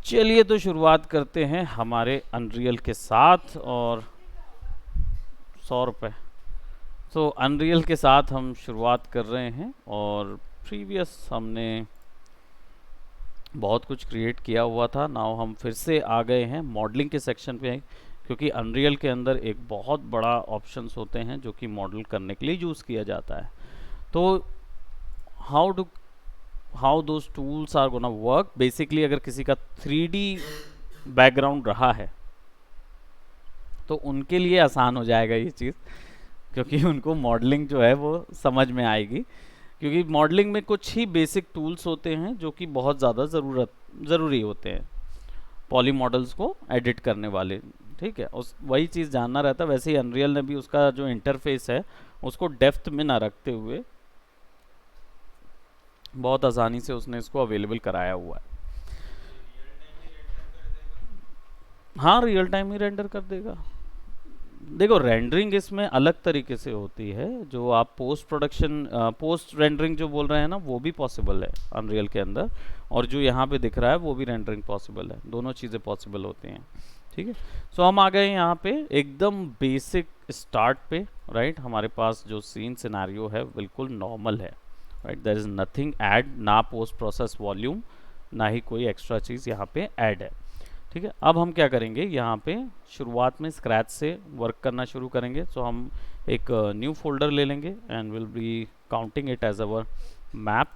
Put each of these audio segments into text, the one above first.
चलिए तो शुरुआत करते हैं हमारे अनरियल के साथ। और 100 रुपये। तो अनरियल के साथ हम शुरुआत कर रहे हैं। और प्रीवियस हमने बहुत कुछ क्रिएट किया हुआ था। नाउ हम फिर से आ गए हैं मॉडलिंग के सेक्शन पे, क्योंकि अनरियल के अंदर एक बहुत बड़ा ऑप्शंस होते हैं जो कि मॉडल करने के लिए यूज़ किया जाता है। तो how those tools are gonna work basically, अगर किसी का 3D बैकग्राउंड रहा है तो उनके लिए आसान हो जाएगा ये चीज़, क्योंकि उनको मॉडलिंग जो है वो समझ में आएगी। क्योंकि मॉडलिंग में कुछ ही बेसिक टूल्स होते हैं जो कि बहुत ज़्यादा ज़रूरी होते हैं पॉली मॉडल्स को एडिट करने वाले। ठीक है, उस वही चीज़ जानना रहता है। वैसे ही अनरियल ने भी उसका जो इंटरफेस है उसको डेप्थ में ना रखते हुए बहुत आसानी से उसने इसको अवेलेबल कराया हुआ है। हाँ, रियल टाइम ही रेंडर कर देगा। देखो, रेंडरिंग इसमें अलग तरीके से होती है। जो आप पोस्ट रेंडरिंग जो बोल रहे हैं ना, वो भी पॉसिबल है अनरियल के अंदर, और जो यहाँ पे दिख रहा है वो भी रेंडरिंग पॉसिबल है। दोनों चीज़ें पॉसिबल होती हैं। ठीक है, सो हम आ गए यहाँ पे एकदम बेसिक स्टार्ट पे। राइट, हमारे पास जो सीन सिनेरियो है बिल्कुल नॉर्मल है। Right, there is nothing add, ना पोस्ट प्रोसेस वॉल्यूम, ना ही कोई एक्स्ट्रा चीज़ यहाँ पे ऐड है। ठीक है, अब हम क्या करेंगे, यहाँ पे शुरुआत में स्क्रैच से वर्क करना शुरू करेंगे। सो हम एक न्यू फोल्डर ले लेंगे and will be counting it as our map.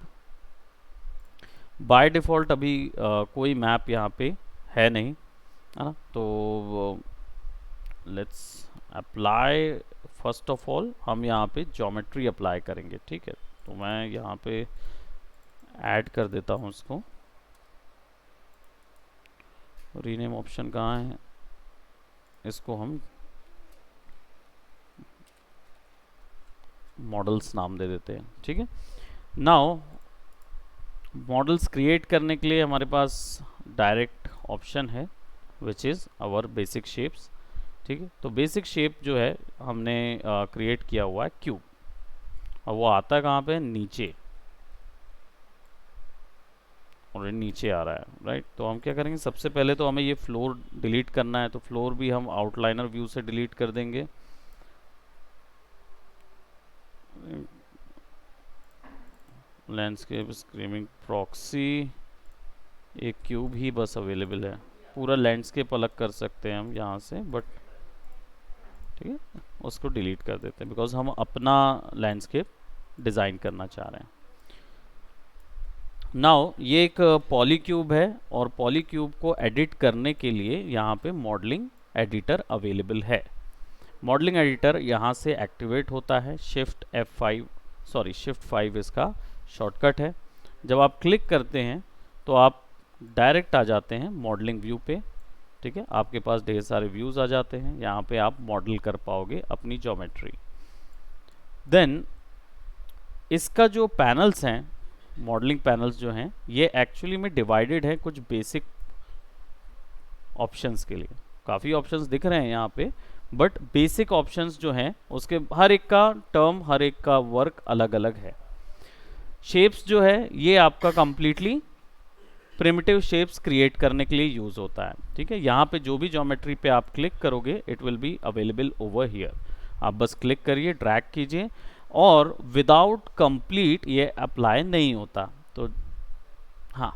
By default अभी कोई मैप यहाँ पे है नहीं, है ना। तो let's apply. First of all हम यहाँ पे ज्योमेट्री अप्लाई करेंगे। ठीक है, तो मैं यहाँ पे ऐड कर देता हूँ इसको। रीनेम ऑप्शन कहाँ है, इसको हम मॉडल्स नाम दे देते हैं। ठीक है, नाउ मॉडल्स क्रिएट करने के लिए हमारे पास डायरेक्ट ऑप्शन है which is our basic shapes. ठीक है, तो बेसिक शेप जो है हमने क्रिएट किया हुआ है क्यूब, और वो आता है कहाँ पे, नीचे, और ये नीचे आ रहा है। राइट, तो हम क्या करेंगे, सबसे पहले तो हमें ये फ्लोर डिलीट करना है। तो फ्लोर भी हम आउटलाइनर व्यू से डिलीट कर देंगे। लैंडस्केप स्क्रीमिंग प्रॉक्सी, एक क्यूब ही बस अवेलेबल है। पूरा लैंडस्केप अलग कर सकते हैं हम यहाँ से, बट ठीक है, उसको डिलीट कर देते हैं बिकॉज हम अपना लैंडस्केप डिज़ाइन करना चाह रहे हैं। नाउ ये एक पॉली क्यूब है, और पॉली क्यूब को एडिट करने के लिए यहाँ पे मॉडलिंग एडिटर अवेलेबल है। मॉडलिंग एडिटर यहाँ से एक्टिवेट होता है। शिफ्ट 5 इसका शॉर्टकट है। जब आप क्लिक करते हैं तो आप डायरेक्ट आ जाते हैं मॉडलिंग व्यू पे। ठीक है, आपके पास ढेर सारे व्यूज़ आ जाते हैं। यहाँ पे आप मॉडल कर पाओगे अपनी ज्योमेट्री। देन इसका जो पैनल्स हैं, मॉडलिंग पैनल्स जो हैं, ये एक्चुअली में डिवाइडेड है कुछ बेसिक ऑप्शंस के लिए। काफ़ी ऑप्शंस दिख रहे हैं यहाँ पे, बट बेसिक ऑप्शंस जो हैं उसके हर एक का टर्म, हर एक का वर्क अलग अलग है। शेप्स जो है ये आपका कंप्लीटली प्रिमिटिव शेप्स क्रिएट करने के लिए यूज़ होता है। ठीक है, यहाँ पे जो भी ज्योमेट्री पे आप क्लिक करोगे it will be available over here. आप बस क्लिक करिए, ड्रैग कीजिए, और विदाउट कंप्लीट ये अप्लाई नहीं होता। तो हाँ,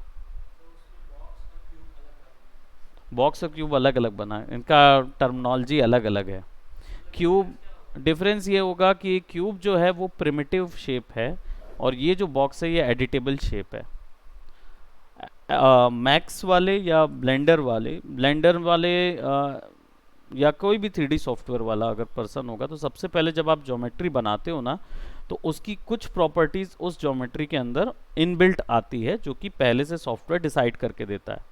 बॉक्स और क्यूब अलग अलग बना है, इनका टर्मिनोलॉजी अलग अलग है। क्यूब, डिफरेंस ये होगा कि क्यूब जो है वो प्रिमिटिव शेप है, और ये जो बॉक्स है ये एडिटेबल शेप है। मैक्स वाले या ब्लेंडर वाले या कोई भी 3D सॉफ्टवेयर वाला अगर पर्सन होगा, तो सबसे पहले जब आप ज्योमेट्री बनाते हो ना, तो उसकी कुछ प्रॉपर्टीज़ उस ज्योमेट्री के अंदर इनबिल्ट आती है, जो कि पहले से सॉफ्टवेयर डिसाइड करके देता है।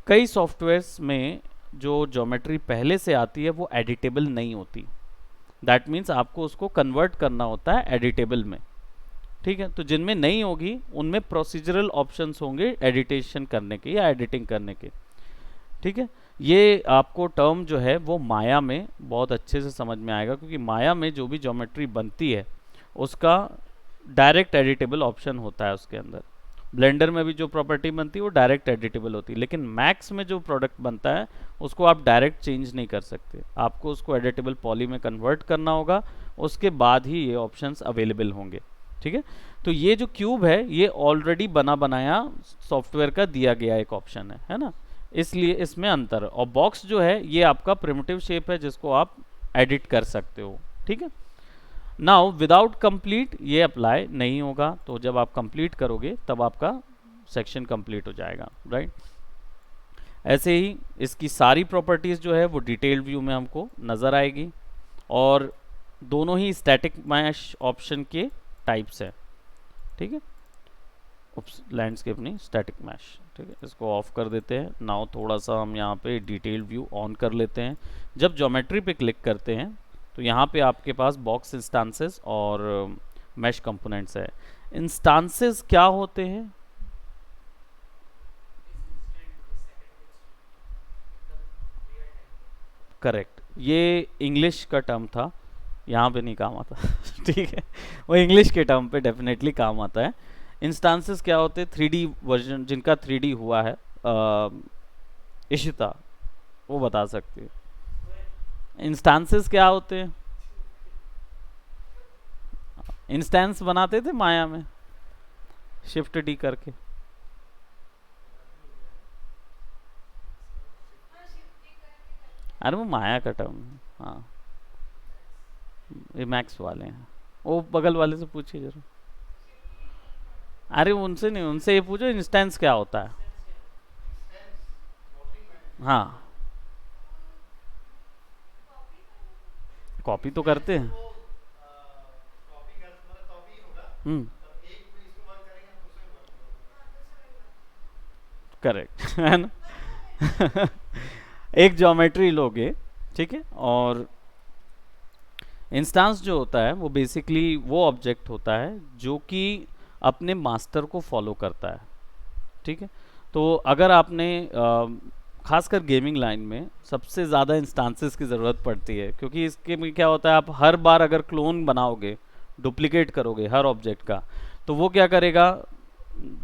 कई सॉफ्टवेयर्स में जो ज्योमेट्री पहले से आती है वो एडिटेबल नहीं होती। दैट मीन्स आपको उसको कन्वर्ट करना होता है एडिटेबल में। ठीक है, तो जिनमें नहीं होगी उनमें प्रोसीजरल ऑप्शंस होंगे एडिटेशन करने के या एडिटिंग करने के। ठीक है, ये आपको टर्म जो है वो माया में बहुत अच्छे से समझ में आएगा, क्योंकि माया में जो भी ज्योमेट्री बनती है उसका डायरेक्ट एडिटेबल ऑप्शन होता है उसके अंदर। ब्लेंडर में भी जो प्रॉपर्टी बनती है वो डायरेक्ट एडिटेबल होती है, लेकिन मैक्स में जो प्रोडक्ट बनता है उसको आप डायरेक्ट चेंज नहीं कर सकते, आपको उसको एडिटेबल पॉली में कन्वर्ट करना होगा, उसके बाद ही ये ऑप्शंस अवेलेबल होंगे। ठीक है, तो ये जो क्यूब है ये ऑलरेडी बना बनाया सॉफ्टवेयर का दिया गया एक ऑप्शन है ना, इसलिए इसमें अंतर है। और बॉक्स जो है ये आपका प्रिमिटिव शेप है जिसको आप एडिट कर सकते हो। ठीक है, नाउ विदाउट कंप्लीट ये अप्लाई नहीं होगा, तो जब आप कंप्लीट करोगे तब आपका सेक्शन कंप्लीट हो जाएगा, राइट। ऐसे ही इसकी सारी प्रॉपर्टीज जो है वो डिटेल्ड व्यू में हमको नजर आएगी, और दोनों ही स्टैटिक मैश ऑप्शन के टाइप्स है। ठीक है, लैंडस्केप नहीं, स्टैटिक मैश। ठीक है, इसको ऑफ कर देते हैं। नाउ थोड़ा सा हम यहाँ पे डिटेल व्यू ऑन कर लेते हैं। जब ज्योमेट्री पे क्लिक करते हैं तो यहाँ पे आपके पास बॉक्स इंस्टांसेस और मैश कंपोनेंट्स है। इंस्टांसेस क्या होते हैं? करेक्ट, ये इंग्लिश का टर्म था, यहाँ पे नहीं काम आता ठीक है, वो इंग्लिश के टर्म पे डेफिनेटली काम आता है। इंस्टांसेस क्या होते हैं? 3D वर्जन जिनका 3D हुआ है, इशिता वो बता सकती है इंस्टांसेस क्या होते हैं। इंस्टेंस बनाते थे माया में शिफ्ट डी करके। अरे वो माया का टर्म है, हाँ ये मैक्स वाले हैं, वो बगल वाले से पूछिए जरूर। अरे उनसे नहीं, उनसे ये पूछो इंस्टेंस क्या होता है। हाँ, कॉपी तो करते हैं। हम्म, करेक्ट है ना एक ज्योमेट्री लोगे, ठीक है, और इंस्टांस जो होता है वो बेसिकली वो ऑब्जेक्ट होता है जो कि अपने मास्टर को फॉलो करता है। ठीक है, तो अगर आपने खासकर गेमिंग लाइन में सबसे ज़्यादा इंस्टांसेस की ज़रूरत पड़ती है, क्योंकि इसके में क्या होता है, आप हर बार अगर क्लोन बनाओगे, डुप्लीकेट करोगे हर ऑब्जेक्ट का, तो वो क्या करेगा,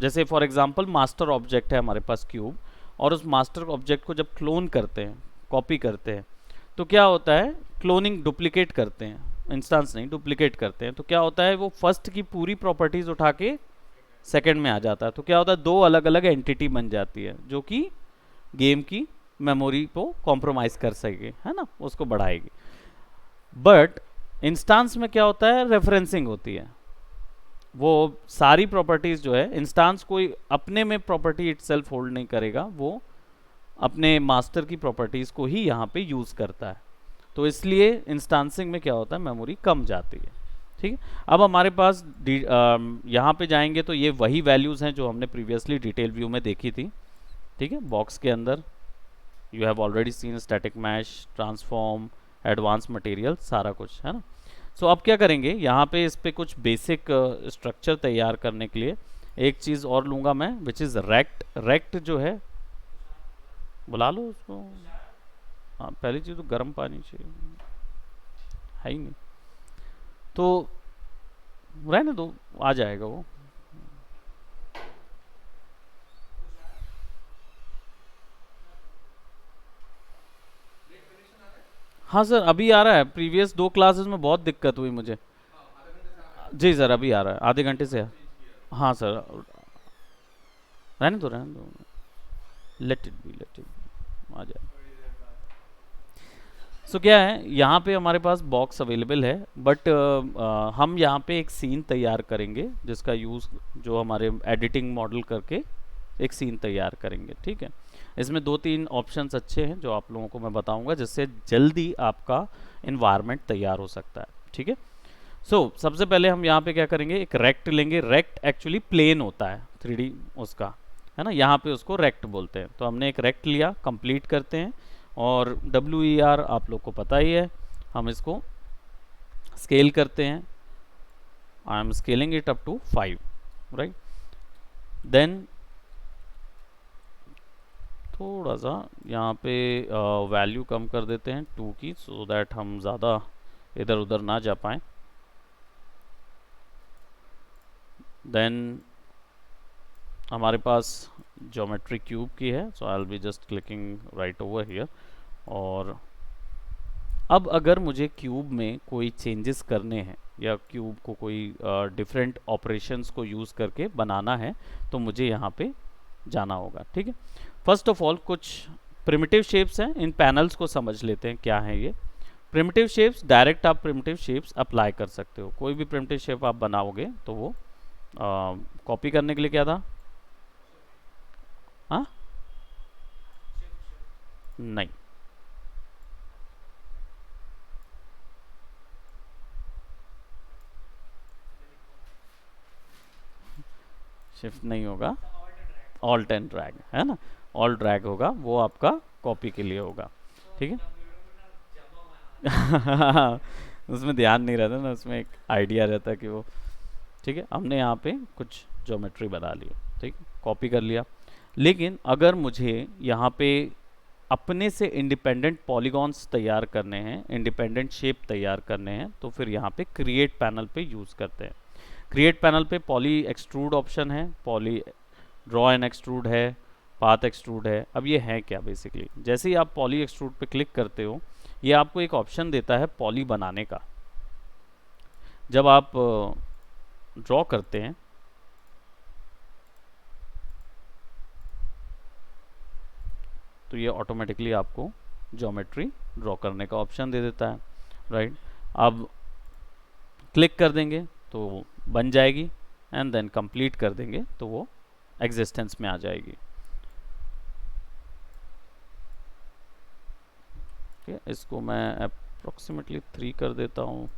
जैसे फॉर एग्जांपल मास्टर ऑब्जेक्ट है हमारे पास क्यूब, और उस मास्टर ऑब्जेक्ट को जब क्लोन करते हैं, कॉपी करते हैं, तो क्या होता है, क्लोनिंग डुप्लीकेट करते हैं, इंस्टांस नहीं डुप्लीकेट करते हैं, तो क्या होता है वो फर्स्ट की पूरी प्रॉपर्टीज उठा के सेकंड में आ जाता है, तो क्या होता है दो अलग अलग एंटिटी बन जाती है जो कि गेम की मेमोरी को कॉम्प्रोमाइज कर सके, है ना, उसको बढ़ाएगी। बट इंस्टांस में क्या होता है, रेफरेंसिंग होती है, वो सारी प्रॉपर्टीज जो है इंस्टांस कोई अपने में प्रॉपर्टी इटसेल्फ होल्ड नहीं करेगा, वो अपने मास्टर की प्रॉपर्टीज को ही यहाँ पे यूज करता है, तो इसलिए इंस्टांसिंग में क्या होता है मेमोरी कम जाती है। ठीक है, अब हमारे पास यहाँ पे जाएंगे तो ये वही वैल्यूज हैं जो हमने प्रीवियसली डिटेल व्यू में देखी थी। ठीक है, बॉक्स के अंदर you have already seen static mesh, transform, advance material, सारा कुछ है ना। सो अब क्या करेंगे, यहाँ पे इस पे कुछ बेसिक स्ट्रक्चर तैयार करने के लिए एक चीज़ और लूँगा मैं, विच इज़ रेक्ट। रेक्ट जो है, बुला लो उसको। हाँ, पहली चीज़ तो गर्म पानी चाहिए, है ही नहीं, तो रहने दो, आ जाएगा वो। हाँ सर, अभी आ रहा है, प्रीवियस 2 क्लासेस में बहुत दिक्कत हुई मुझे। जी सर, अभी आ रहा है, आधे घंटे से। हाँ सर, रहने दो रहने दो, लेट इट बी, आ जाए। सो क्या है, यहाँ पे हमारे पास बॉक्स अवेलेबल है, बट हम यहाँ पे एक सीन तैयार करेंगे जिसका यूज़, जो हमारे एडिटिंग मॉडल करके एक सीन तैयार करेंगे। ठीक है, इसमें 2-3 ऑप्शंस अच्छे हैं जो आप लोगों को मैं बताऊंगा, जिससे जल्दी आपका इन्वायरमेंट तैयार हो सकता है। ठीक है, सो सबसे पहले हम यहाँ पे क्या करेंगे, एक रेक्ट लेंगे। रेक्ट एक्चुअली प्लेन होता है 3D उसका, है ना, यहाँ पे उसको रेक्ट बोलते हैं। तो हमने एक रेक्ट लिया, कंप्लीट करते हैं, और WER आप लोग को पता ही है, हम इसको स्केल करते हैं। I am scaling it up to 5, right. Then थोड़ा सा यहाँ पे वैल्यू कम कर देते हैं 2 की, सो दैट हम ज़्यादा इधर उधर ना जा पाएँ। देन हमारे पास ज्योमेट्री क्यूब की है, so I will be just clicking right over here. और अब अगर मुझे क्यूब में कोई चेंजेस करने हैं या क्यूब को कोई डिफरेंट ऑपरेशंस को यूज़ करके बनाना है तो मुझे यहाँ पे जाना होगा। ठीक है, फर्स्ट ऑफ ऑल कुछ प्रिमिटिव शेप्स हैं, इन पैनल्स को समझ लेते हैं क्या है ये। प्रिमिटिव शेप्स, डायरेक्ट आप प्रिमिटिव शेप्स अप्लाई कर सकते हो। कोई भी प्रिमिटिव शेप आप बनाओगे तो वो कॉपी करने के लिए क्या था, हाँ नहीं, शिफ्ट नहीं होगा, ऑल्ट एंड ड्रैग है ना, ऑल्ट ड्रैग होगा, वो आपका कॉपी के लिए होगा। ठीक है उसमें ध्यान नहीं रहता ना, उसमें एक आइडिया रहता है कि वो, ठीक है, हमने यहाँ पे कुछ ज्योमेट्री बना ली, ठीक, कॉपी कर लिया। लेकिन अगर मुझे यहाँ पे अपने से इंडिपेंडेंट पॉलीगॉन्स तैयार करने हैं, इंडिपेंडेंट शेप तैयार करने हैं, तो फिर यहाँ पे क्रिएट पैनल पे यूज़ करते हैं। क्रिएट पैनल पे पॉली एक्सट्रूड ऑप्शन है, पॉली ड्रॉ एंड एक्सट्रूड है, पाथ एक्सट्रूड है। अब ये है क्या, बेसिकली जैसे ही आप पॉली एक्सट्रूड पे क्लिक करते हो ये आपको एक ऑप्शन देता है पॉली बनाने का। जब आप ड्रॉ करते हैं तो ये ऑटोमेटिकली आपको ज्योमेट्री ड्रॉ करने का ऑप्शन दे देता है, राइट। अब क्लिक कर देंगे तो वो बन जाएगी, एंड देन कंप्लीट कर देंगे तो वो एग्जिस्टेंस में आ जाएगी। ठीक है, इसको मैं अप्रोक्सीमेटली 3 कर देता हूँ,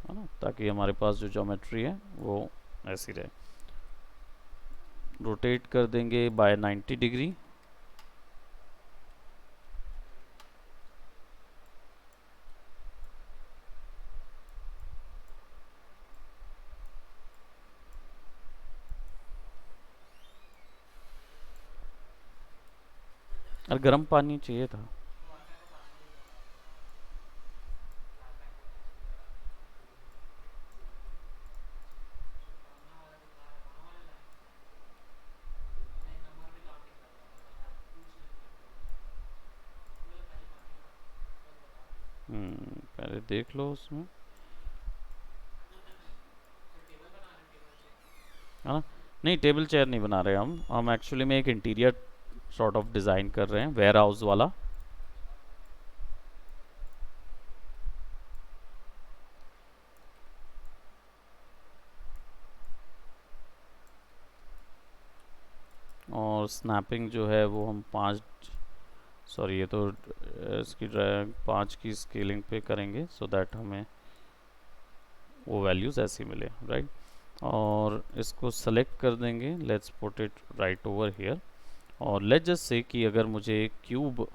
है ना, ताकि हमारे पास जो ज्योमेट्री है वो ऐसी रहे। रोटेट कर देंगे बाय 90 डिग्री। और गर्म पानी चाहिए था। पहले देख लो उसमें, है ना। नहीं, टेबल चेयर नहीं बना रहे हम एक्चुअली में एक इंटीरियर सॉर्ट ऑफ डिज़ाइन कर रहे हैं, वेयर हाउस वाला। और स्नैपिंग जो है वो हम 5, सॉरी ये तो इसकी 5 की स्केलिंग पे करेंगे सो दैट हमें वो वैल्यूज़ ऐसी मिले, राइट। और इसको सेलेक्ट कर देंगे, let's put it right over here. और लेट्स जस्ट से कि अगर मुझे क्यूब,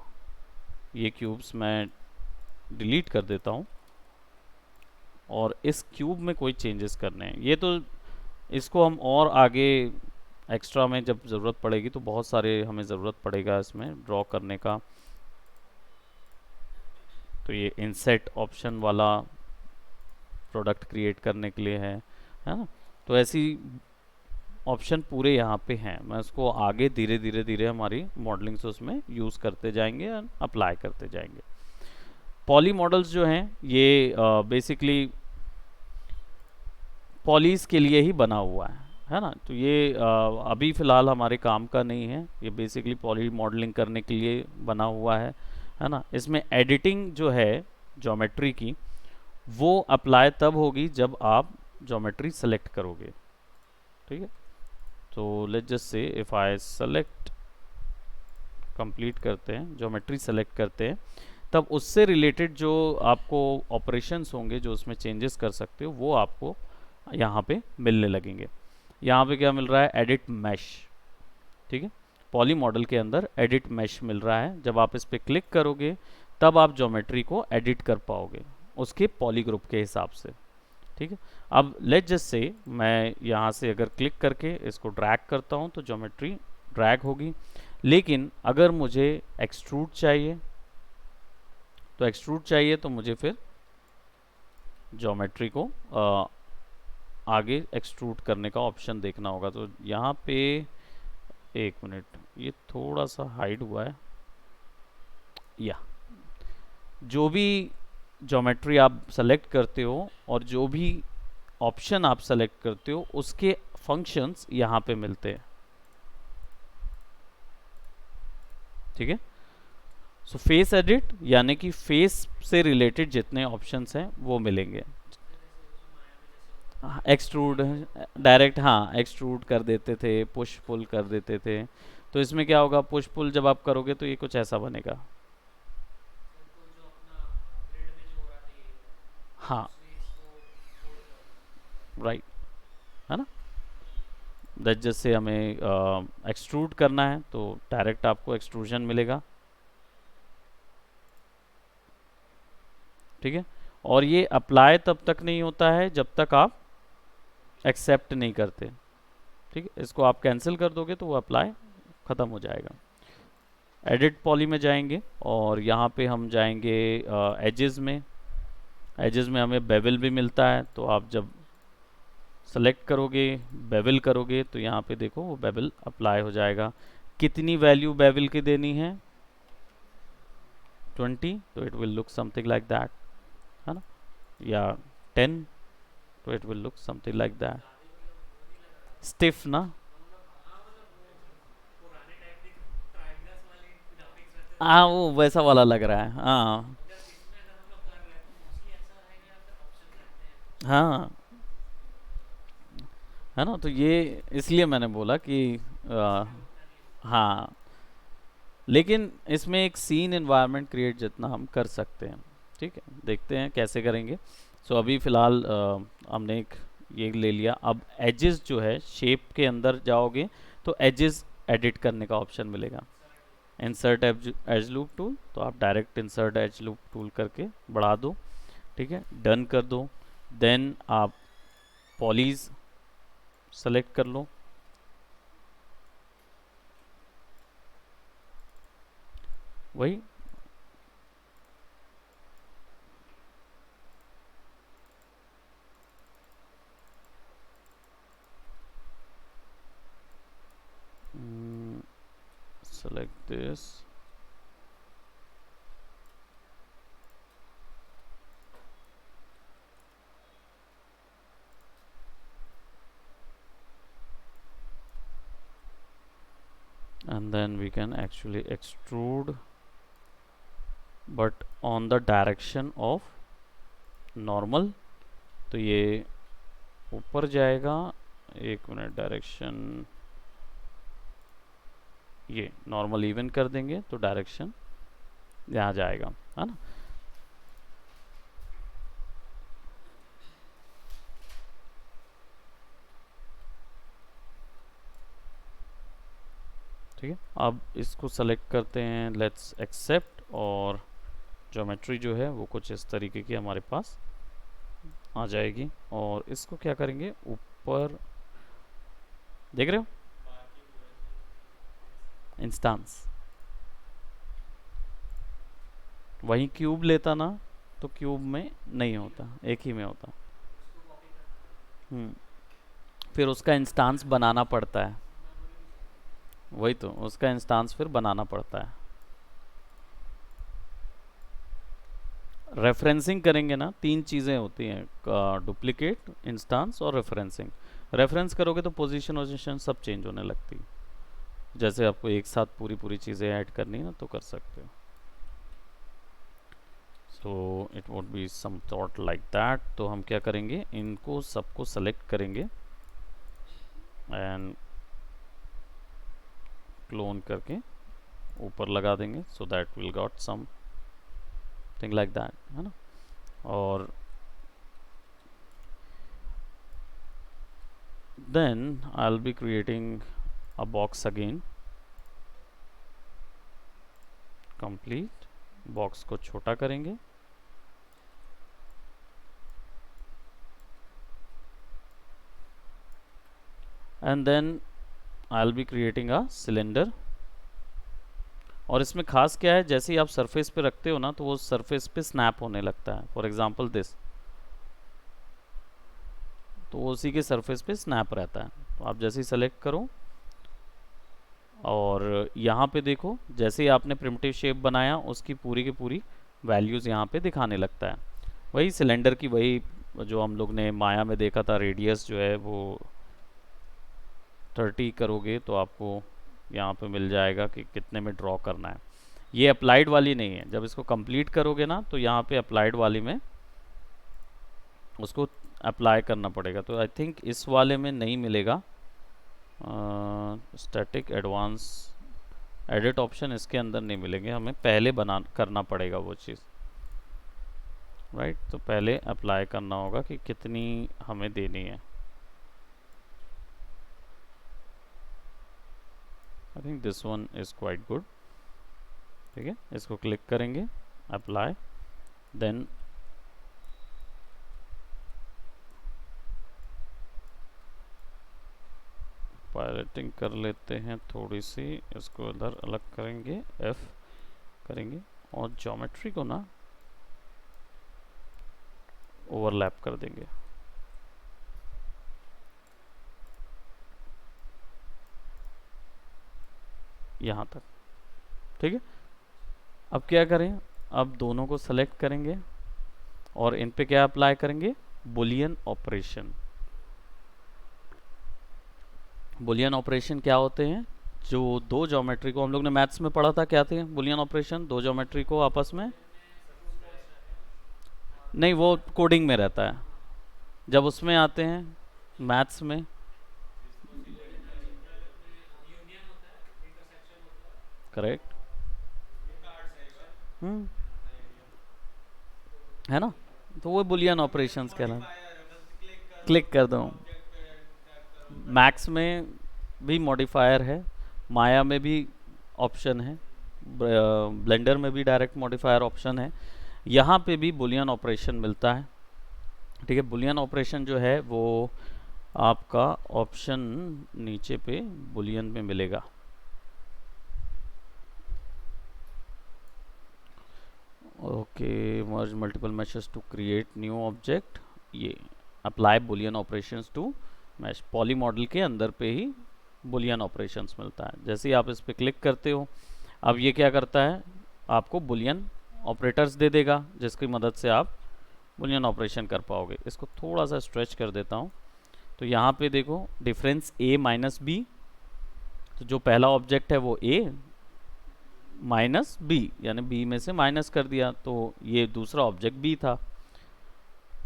ये क्यूब्स मैं डिलीट कर देता हूँ और इस क्यूब में कोई चेंजेस करने हैं, ये तो इसको हम और आगे एक्स्ट्रा में जब ज़रूरत पड़ेगी तो बहुत सारे हमें ज़रूरत पड़ेगा इसमें ड्रॉ करने का। तो ये इंसेट ऑप्शन वाला प्रोडक्ट क्रिएट करने के लिए है ना। तो ऐसी ऑप्शन पूरे यहाँ पे हैं, मैं इसको आगे धीरे धीरे धीरे हमारी मॉडलिंग से उसमें यूज़ करते जाएंगे एंड अप्लाई करते जाएंगे। पॉली मॉडल्स जो हैं ये बेसिकली पॉलीज के लिए ही बना हुआ है ना। तो ये अभी फ़िलहाल हमारे काम का नहीं है, ये बेसिकली पॉली मॉडलिंग करने के लिए बना हुआ है ना। इसमें एडिटिंग जो है ज्योमेट्री की वो अप्लाई तब होगी जब आप ज्योमेट्री सेलेक्ट करोगे, ठीक है। तो let's just say if I select, complete करते हैं, ज्योमेट्री सेलेक्ट करते हैं, तब उससे रिलेटेड जो आपको ऑपरेशंस होंगे जो उसमें चेंजेस कर सकते हो वो आपको यहाँ पे मिलने लगेंगे। यहाँ पे क्या मिल रहा है, एडिट मैश, ठीक है। पॉली मॉडल के अंदर एडिट मैश मिल रहा है, जब आप इस पर क्लिक करोगे तब आप ज्योमेट्री को एडिट कर पाओगे उसके पॉली ग्रुप के हिसाब से, ठीक है। अब लेट्स जस्ट से मैं यहाँ से अगर क्लिक करके इसको ड्रैग करता हूँ तो ज्योमेट्री ड्रैग होगी, लेकिन अगर मुझे एक्सट्रूड चाहिए तो मुझे फिर ज्योमेट्री को आगे एक्सट्रूड करने का ऑप्शन देखना होगा। तो यहाँ पे एक मिनट, ये थोड़ा सा हाइड हुआ है। या जो भी ज्योमेट्री आप सेलेक्ट करते हो और जो भी ऑप्शन आप सेलेक्ट करते हो उसके फंक्शंस यहाँ पे मिलते हैं। ठीक है। सो फेस एडिट यानी कि फेस से रिलेटेड जितने ऑप्शंस हैं वो मिलेंगे। एक्सट्रूड डायरेक्ट, हाँ एक्सट्रूड कर देते थे, पुश पुल कर देते थे। तो इसमें क्या होगा, पुश पुल जब आप करोगे तो ये कुछ ऐसा बनेगा। हाँ राइट, है ना। दैट जैसे हमें एक्सट्रूड करना है तो डायरेक्ट आपको एक्सट्रूजन मिलेगा। ठीक है। और ये अप्लाई तब तक नहीं होता है जब तक आप एक्सेप्ट नहीं करते। ठीक है, इसको आप कैंसिल कर दोगे तो वो अप्लाई ख़त्म हो जाएगा। एडिट पॉली में जाएंगे और यहाँ पे हम जाएंगे एजेस में। एजेस में हमें बेवल भी मिलता है, तो आप जब सेलेक्ट करोगे बेवल करोगे तो यहाँ पे देखो वो बेवल अप्लाई हो जाएगा। कितनी वैल्यू बेवल की देनी है, 20, तो it will look something like that, है ना, या 10, तो it will look something like that. Stiff ना, हाँ वो वैसा वाला लग रहा है, हाँ। हाँ, है ना, तो ये इसलिए मैंने बोला कि आ, हाँ, लेकिन इसमें एक सीन एनवायरनमेंट क्रिएट जितना हम कर सकते हैं। ठीक है, देखते हैं कैसे करेंगे। सो अभी फ़िलहाल हमने एक ये ले लिया। अब एजेस जो है शेप के अंदर जाओगे तो एजेस एडिट करने का ऑप्शन मिलेगा। इंसर्ट एज लूप टूल, तो आप direct insert as loop tool करके बढ़ा दो। ठीक है, डन कर दो। देन आप पॉलीज सेलेक्ट कर लो। वही select this, and then we can actually extrude but on the direction of normal। तो ये ऊपर जाएगा, एक मिनट, डायरेक्शन ये नॉर्मल इवन कर देंगे तो डायरेक्शन यहाँ जाएगा, है ना। ठीक है, अब इसको सेलेक्ट करते हैं, लेट्स एक्सेप्ट, और ज्योमेट्री जो है वो कुछ इस तरीके की हमारे पास आ जाएगी। और इसको क्या करेंगे, ऊपर देख रहे हो इंस्टांस, वहीं क्यूब लेता ना तो क्यूब में नहीं होता, एक ही में होता। हम्म, फिर उसका इंस्टांस बनाना पड़ता है। वही तो, उसका इंस्टांस फिर बनाना पड़ता है। रेफरेंसिंग करेंगे ना, तीन चीज़ें होती हैं, डुप्लीकेट, इंस्टांस और रेफरेंसिंग। रेफरेंस करोगे तो पोजीशन वोजीशन सब चेंज होने लगती है। जैसे आपको एक साथ पूरी पूरी चीज़ें ऐड करनी है ना तो कर सकते हो। So it would be some thought like that. तो हम क्या करेंगे, इनको सबको सेलेक्ट करेंगे एंड क्लोन करके ऊपर लगा देंगे, so that will got something like that, है ना। और then I'll be creating a box again, complete। Box को छोटा करेंगे and then I'll be creating a cylinder। और इसमें खास क्या है, जैसे ही आप सरफेस पे रखते हो ना तो वो सरफेस पे स्नैप होने लगता है। फॉर एग्जांपल दिस, तो वो उसी के सरफेस पे स्नैप रहता है। तो आप जैसे ही सेलेक्ट करो और यहाँ पे देखो, जैसे ही आपने प्रिमिटिव शेप बनाया उसकी पूरी की पूरी वैल्यूज़ यहाँ पे दिखाने लगता है। वही सिलेंडर की, वही जो हम लोग ने माया में देखा था, रेडियस जो है वो 30 करोगे तो आपको यहाँ पे मिल जाएगा कि कितने में ड्रॉ करना है। ये अप्लाइड वाली नहीं है, जब इसको कंप्लीट करोगे ना तो यहाँ पे अप्लाइड वाली में उसको अप्लाई करना पड़ेगा। तो आई थिंक इस वाले में नहीं मिलेगा स्टैटिक एडवांस एडिट ऑप्शन, इसके अंदर नहीं मिलेंगे, हमें पहले बना करना पड़ेगा वो चीज़, राइट। तो पहले अप्लाई करना होगा कि कितनी हमें देनी है। I think this one is quite good. ठीक है, इसको क्लिक करेंगे, अप्लाई, देन पायलटिंग कर लेते हैं थोड़ी सी, इसको इधर अलग करेंगे, F करेंगे और ज्योमेट्री को ना ओवरलैप कर देंगे। यहाँ तक, ठीक है। अब क्या करें, अब दोनों को सेलेक्ट करेंगे और इन पे क्या अप्लाई करेंगे, बुलियन ऑपरेशन। बुलियन ऑपरेशन क्या होते हैं, जो दो ज्योमेट्री को, हम लोग ने मैथ्स में पढ़ा था, क्या थे बुलियन ऑपरेशन, दो ज्योमेट्री को आपस में, नहीं वो कोडिंग में रहता है, जब उसमें आते हैं मैथ्स में, करेक्ट, हम्म, है ना, तो वो बुलियन ऑपरेशंस कहलाते। क्लिक कर दो, मैक्स में भी मॉडिफायर है, माया में भी ऑप्शन है, ब्लेंडर में भी डायरेक्ट मॉडिफायर ऑप्शन है, यहाँ पे भी बुलियन ऑपरेशन मिलता है। ठीक है, बुलियन ऑपरेशन जो है वो आपका ऑप्शन नीचे पे बुलियन में मिलेगा। Okay, merge multiple meshes to create new object, ये apply boolean operations to mesh, poly model के अंदर पे ही बुलियन ऑपरेशंस मिलता है। जैसे ही आप इस पर क्लिक करते हो, अब ये क्या करता है, आपको बुलियन ऑपरेटर्स दे देगा जिसकी मदद से आप बुलियन ऑपरेशन कर पाओगे। इसको थोड़ा सा स्ट्रेच कर देता हूँ, तो यहाँ पे देखो डिफरेंस a माइनस बी, तो जो पहला ऑब्जेक्ट है वो a माइनस बी, यानी b में से माइनस कर दिया, तो ये दूसरा ऑब्जेक्ट b था,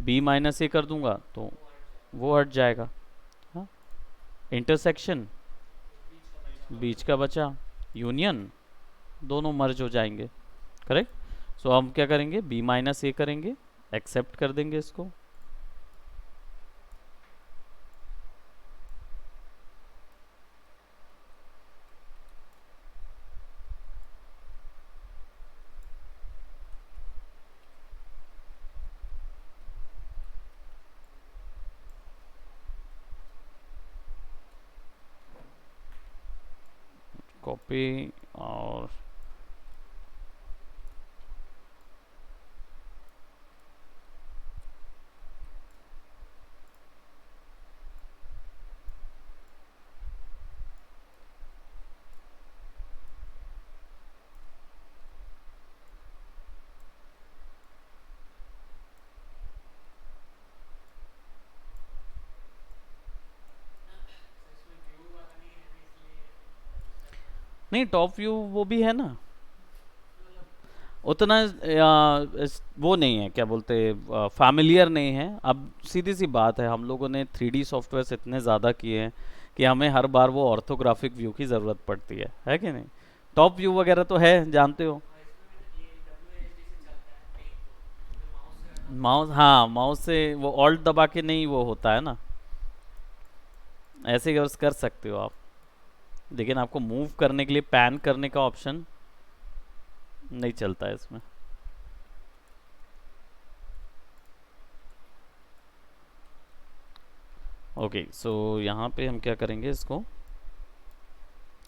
b माइनस a कर दूंगा तो वो हट जाएगा। हाँ, इंटरसेक्शन बीच का बचा, यूनियन दोनों मर्ज हो जाएंगे, करेक्ट। सो हम क्या करेंगे, b माइनस a करेंगे, एक्सेप्ट कर देंगे इसको, कॉपी और नहीं, टॉप व्यू वो भी है ना, उतना वो नहीं है, क्या बोलते, फैमिलियर नहीं है। अब सीधी सी बात है, हम लोगों ने 3D सॉफ्टवेयर इतने ज़्यादा किए हैं कि हमें हर बार वो ऑर्थोग्राफिक व्यू की ज़रूरत पड़ती है कि नहीं। टॉप व्यू वगैरह तो है, जानते हो, माउस, हाँ माउस से वो ऑल्ट दबा के नहीं वो होता है ना, ऐसे कर सकते हो आप, लेकिन आपको मूव करने के लिए पैन करने का ऑप्शन नहीं चलता है इसमें। ओके, सो यहाँ पे हम क्या करेंगे, इसको,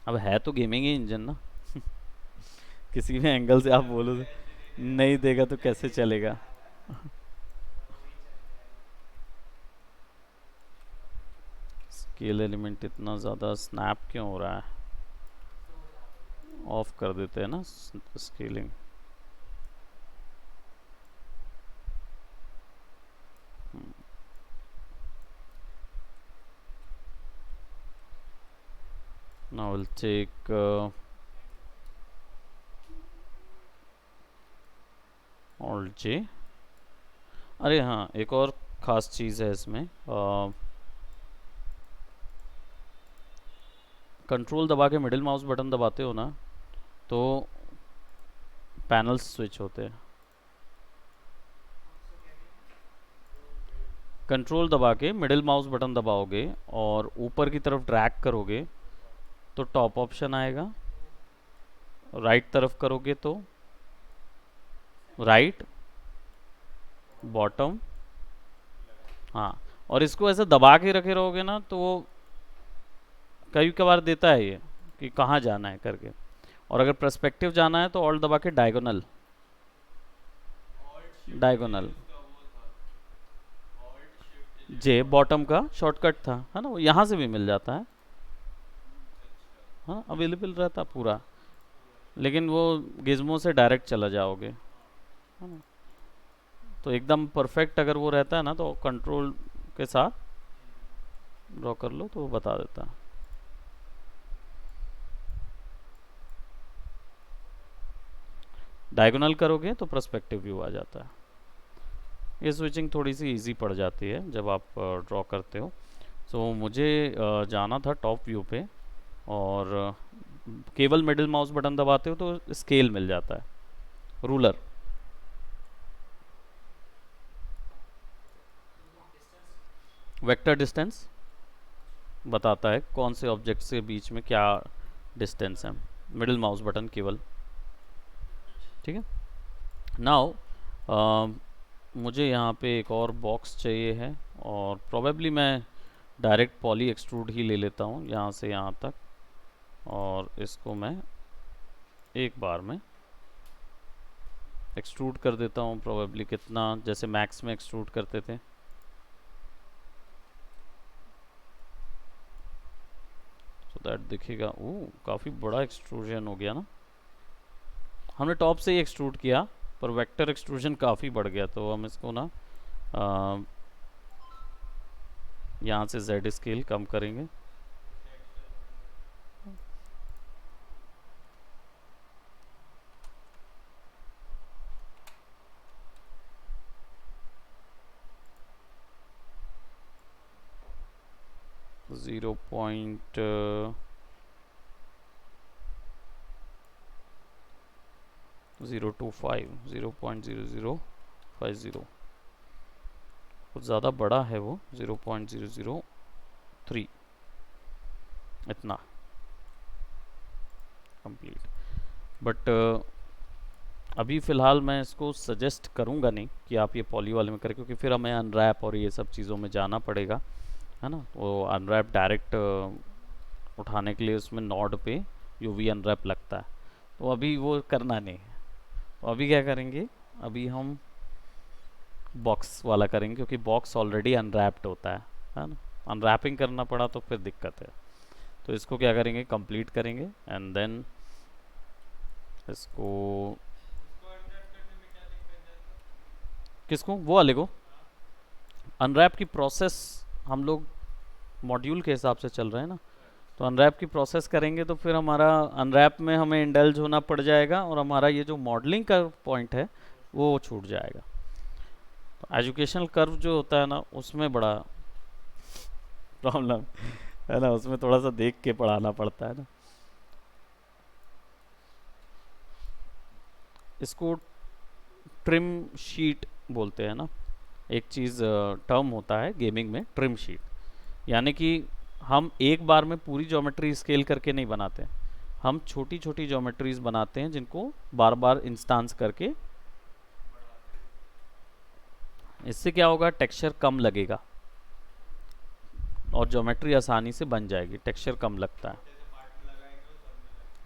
अब है तो गेमिंग ही इंजन ना किसी भी एंगल से आप बोलो तो नहीं देगा तो कैसे चलेगा स्केल एलिमेंट इतना ज़्यादा स्नैप क्यों हो रहा है? ऑफ कर देते हैं ना scaling. Now we'll take Alt J। अरे हाँ, एक और ख़ास चीज़ है इसमें, कंट्रोल दबा के मिडिल माउस बटन दबाते हो ना तो पैनल्स स्विच होते हैं। कंट्रोल दबा के मिडिल माउस बटन दबाओगे और ऊपर की तरफ ड्रैग करोगे तो टॉप ऑप्शन आएगा, राइट तरफ करोगे तो राइट, बॉटम। हाँ, और इसको ऐसे दबा के रखे रहोगे ना तो वो कई कभार देता है ये कि कहाँ जाना है करके। और अगर पर्सपेक्टिव जाना है तो ऑल्ट दबा के डायगोनल, डायगोनल जे बॉटम का शॉर्टकट था, है ना, वो यहाँ से भी मिल जाता है। हाँ, अवेलेबल रहता पूरा, लेकिन वो गिज्मो से डायरेक्ट चला जाओगे, है ना। तो एकदम परफेक्ट अगर वो रहता है ना तो कंट्रोल के साथ ड्रॉ कर लो तो वो बता देता है। डायगोनल करोगे तो पर्सपेक्टिव व्यू आ जाता है। ये स्विचिंग थोड़ी सी इजी पड़ जाती है जब आप ड्रॉ करते हो। सो मुझे जाना था टॉप व्यू पे, और केवल मिडिल माउस बटन दबाते हो तो स्केल मिल जाता है, रूलर। वेक्टर डिस्टेंस बताता है कौन से ऑब्जेक्ट से बीच में क्या डिस्टेंस है, मिडिल माउस बटन केवल। ठीक है। नाउ मुझे यहाँ पे एक और बॉक्स चाहिए है, और प्रोबेबली मैं डायरेक्ट पॉली एक्सट्रूड ही ले लेता हूँ यहाँ से यहाँ तक, और इसको मैं एक बार में एक्सट्रूड कर देता हूँ, प्रोबेबली कितना, जैसे मैक्स में एक्सट्रूड करते थे। सो दैट दिखेगा, ओह काफ़ी बड़ा एक्सट्रूजन हो गया ना। हमने टॉप से ही एक्सट्रूड किया पर वेक्टर एक्सट्रूजन काफ़ी बढ़ गया, तो हम इसको ना यहाँ से जेड स्केल कम करेंगे। ज़ीरो पॉइंट 025, 0.0050, कुछ ज़्यादा बड़ा है वो, 0.003, इतना कंप्लीट। बट अभी फ़िलहाल मैं इसको सजेस्ट करूँगा नहीं कि आप ये पॉली वाले में करें, क्योंकि फिर हमें अनरैप और ये सब चीज़ों में जाना पड़ेगा, है ना। वो अनरैप डायरेक्ट उठाने के लिए उसमें नॉड पे यूवी अनरैप लगता है, तो अभी वो करना नहीं है। तो अभी क्या करेंगे, अभी हम बॉक्स वाला करेंगे, क्योंकि बॉक्स ऑलरेडी अनरैप्ड होता है ना। अनरैपिंग करना पड़ा तो फिर दिक्कत है। तो इसको क्या करेंगे, कंप्लीट करेंगे, एंड देन इसको, किसको, वो वाले को, अनरैप की प्रोसेस हम लोग मॉड्यूल के हिसाब से चल रहे हैं ना, तो अनरैप की प्रोसेस करेंगे तो फिर हमारा अनरैप में हमें इंडल्ज होना पड़ जाएगा, और हमारा ये जो मॉडलिंग का पॉइंट है वो छूट जाएगा। तो एजुकेशनल कर्व जो होता है ना उसमें बड़ा प्रॉब्लम है ना, उसमें थोड़ा सा देख के पढ़ाना पड़ता है ना। इसको ट्रिम शीट बोलते हैं ना, एक चीज़ टर्म होता है गेमिंग में, ट्रिम शीट। यानी कि हम एक बार में पूरी ज्योमेट्री स्केल करके नहीं बनाते, हम छोटी छोटी ज्योमेट्रीज बनाते हैं जिनको बार बार इंस्टांस करके। इससे क्या होगा, टेक्सचर कम लगेगा और ज्योमेट्री आसानी से बन जाएगी, टेक्सचर कम लगता है,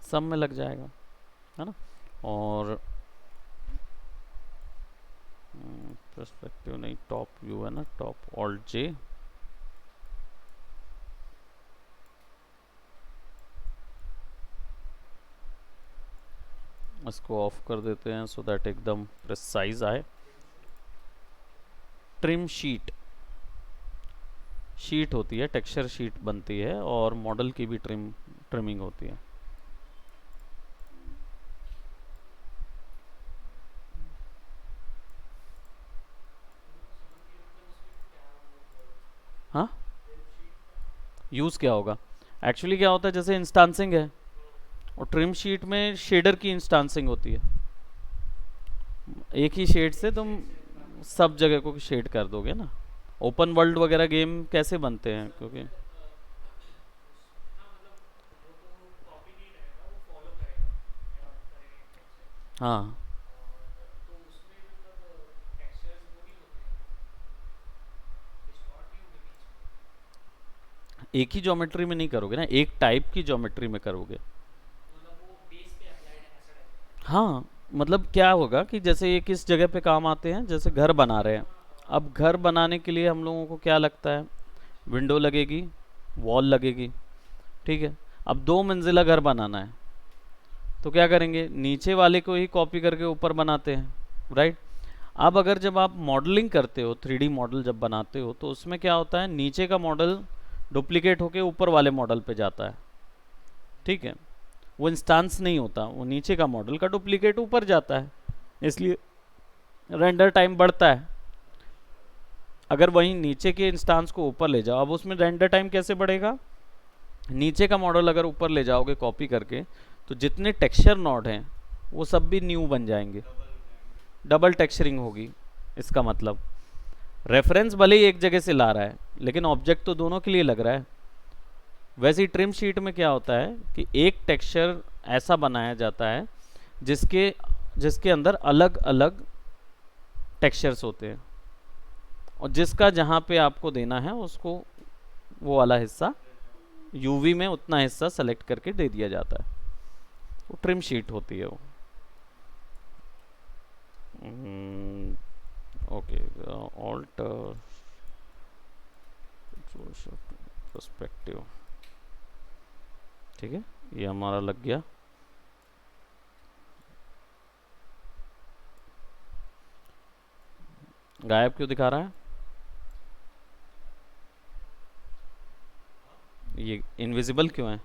सब में लग जाएगा, है ना। और पर्सपेक्टिव नहीं, टॉप व्यू है ना, टॉप ऑल्ट जे, इसको ऑफ कर देते हैं सो दैट एकदम प्रिसाइज आए। ट्रिम शीट, शीट होती है, टेक्सचर शीट बनती है और मॉडल की भी ट्रिमिंग होती है। हाँ, यूज़ क्या होगा? एक्चुअली क्या होता है, जैसे इंस्टांसिंग है और ट्रिम शीट में शेडर की इंस्टांसिंग होती है। एक ही शेड से तुम सब जगह को शेड कर दोगे ना। ओपन वर्ल्ड वगैरह गेम कैसे बनते हैं, क्योंकि हाँ, एक ही ज्योमेट्री में नहीं करोगे ना, एक टाइप की ज्योमेट्री में करोगे। हाँ, मतलब क्या होगा कि जैसे ये किस जगह पे काम आते हैं, जैसे घर बना रहे हैं। अब घर बनाने के लिए हम लोगों को क्या लगता है, विंडो लगेगी, वॉल लगेगी, ठीक है। अब 2 मंजिला घर बनाना है तो क्या करेंगे, नीचे वाले को ही कॉपी करके ऊपर बनाते हैं, राइट। अब अगर जब आप मॉडलिंग करते हो, 3D मॉडल जब बनाते हो, तो उसमें क्या होता है, नीचे का मॉडल डुप्लीकेट होके ऊपर वाले मॉडल पे जाता है, ठीक है। वो इंस्टांस नहीं होता, वो नीचे का मॉडल का डुप्लीकेट ऊपर जाता है, इसलिए रेंडर टाइम बढ़ता है। अगर वहीं नीचे के इंस्टांस को ऊपर ले जाओ, अब उसमें रेंडर टाइम कैसे बढ़ेगा, नीचे का मॉडल अगर ऊपर ले जाओगे कॉपी करके, तो जितने टेक्सचर नोड हैं वो सब भी न्यू बन जाएंगे, डबल टेक्सचरिंग होगी। इसका मतलब रेफरेंस भले ही एक जगह से ला रहा है लेकिन ऑब्जेक्ट तो दोनों के लिए लग रहा है। वैसे ही ट्रिम शीट में क्या होता है कि एक टेक्सचर ऐसा बनाया जाता है जिसके जिसके अंदर अलग अलग टेक्सचर्स होते हैं, और जिसका जहाँ पे आपको देना है उसको वो वाला हिस्सा यूवी में उतना हिस्सा सेलेक्ट करके दे दिया जाता है। वो ट्रिम शीट होती है वो। ओके, ऑल्ट पर्सपेक्टिव, ठीक है, ये हमारा लग गया। गायब क्यों दिखा रहा है? ये इनविजिबल क्यों है?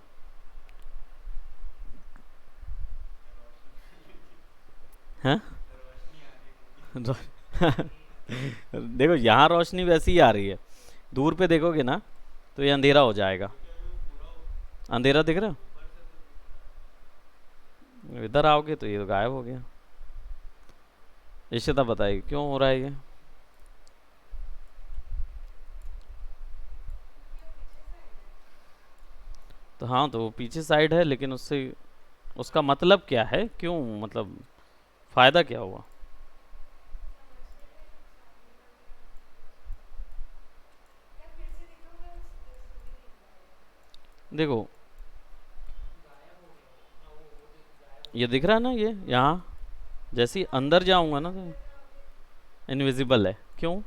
हैं? देखो यहाँ रोशनी वैसी ही आ रही है, दूर पे देखोगे ना तो ये अंधेरा हो जाएगा। अंधेरा दिख रहा, इधर आओगे तो ये तो गायब हो गया। इशिता बताइए क्यों हो रहा है ये? तो हाँ, तो वो पीछे साइड है, लेकिन उससे उसका मतलब क्या है, क्यों, मतलब फायदा क्या हुआ? देखो ये दिख रहा है ना, ये यहाँ जैसे ही अंदर जाऊंगा ना तो इनविजिबल है, क्यों?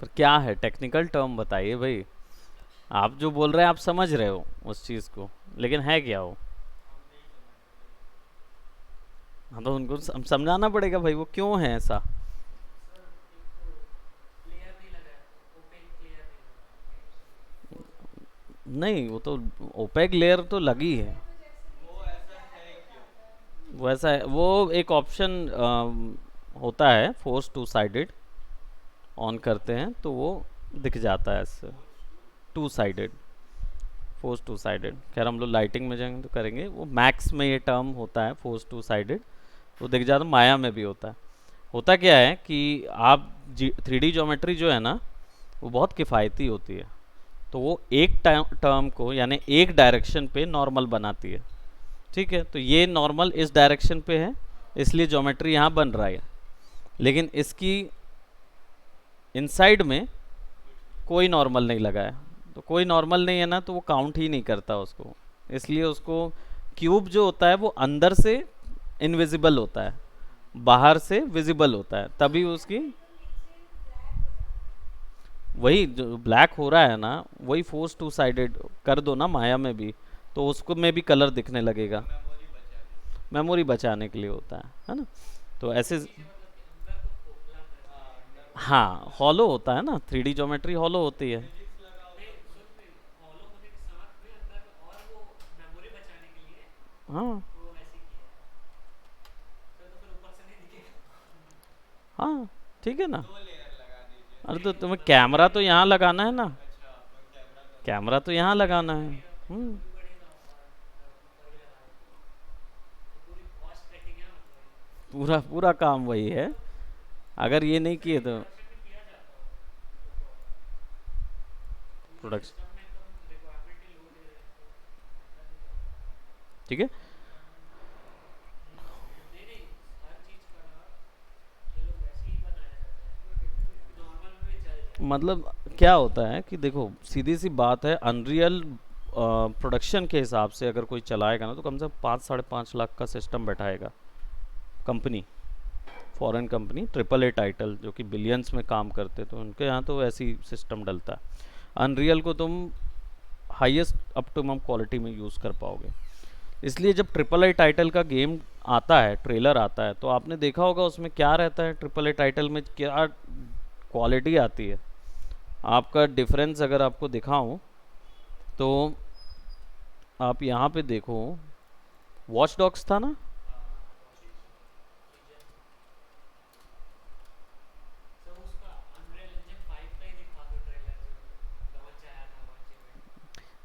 पर क्या है, टेक्निकल टर्म बताइए भाई। आप जो बोल रहे हैं आप समझ रहे हो उस चीज़ को, लेकिन है क्या वो? हाँ, तो उनको समझाना पड़ेगा भाई वो क्यों है ऐसा। नहीं, वो तो ओपेक लेयर तो लगी है। वैसा है, वो एक ऑप्शन होता है, फोर्स टू साइडेड, ऑन करते हैं तो वो दिख जाता है ऐसे, two sided, force two sided. खैर हम लोग लाइटिंग में जाएंगे तो करेंगे, वो मैक्स में ये टर्म होता है फोर्स टू साइडेड, वो दिख जाता है। माया में भी होता है। होता क्या है कि आप 3D ज्योमेट्री जो है ना वो बहुत किफ़ायती होती है, तो वो एक टर्म को यानी एक डायरेक्शन पे नॉर्मल बनाती है, ठीक है। तो ये नॉर्मल इस डायरेक्शन पे है, इसलिए ज्योमेट्री यहाँ बन रहा है, लेकिन इसकी इनसाइड में कोई नॉर्मल नहीं लगा है। तो कोई नॉर्मल नहीं है ना, तो वो काउंट ही नहीं करता उसको, इसलिए उसको क्यूब जो होता है वो अंदर से इनविजिबल होता है, बाहर से विजिबल होता है, तभी उसकी वही जो ब्लैक हो रहा है ना, वही फोर्स टू साइडेड कर दो ना माया में भी, तो उसको में भी कलर दिखने लगेगा। मेमोरी बचाने के लिए होता है ना। तो ऐसे, हाँ हॉलो होता है ना, 3D ज्योमेट्री हॉलो होती है। हाँ हाँ ठीक है ना। अरे तो तुम्हें कैमरा तो यहाँ लगाना है ना, कैमरा तो यहाँ लगाना है। हम्म। पूरा पूरा काम वही है, अगर ये नहीं किए तो। प्रोडक्शन, ठीक है। मतलब क्या होता है कि देखो सीधी सी बात है, अनरियल प्रोडक्शन के हिसाब से अगर कोई चलाएगा ना, तो कम से कम 5 साढ़े 5 लाख का सिस्टम बैठाएगा company, foreign company, triple A title जो कि बिलियंस में काम करते, तो उनके यहाँ तो ऐसी सिस्टम डलता है। अनरियल को तुम हाईएस्ट ऑप्टिमम क्वालिटी में यूज़ कर पाओगे। इसलिए जब ट्रिपल ए टाइटल का गेम आता है, ट्रेलर आता है, तो आपने देखा होगा उसमें क्या रहता है, ट्रिपल ए टाइटल में क्या क्वालिटी आती है। आपका डिफरेंस अगर आपको दिखाऊं तो आप यहाँ पे देखो, वॉच डॉग्स था ना।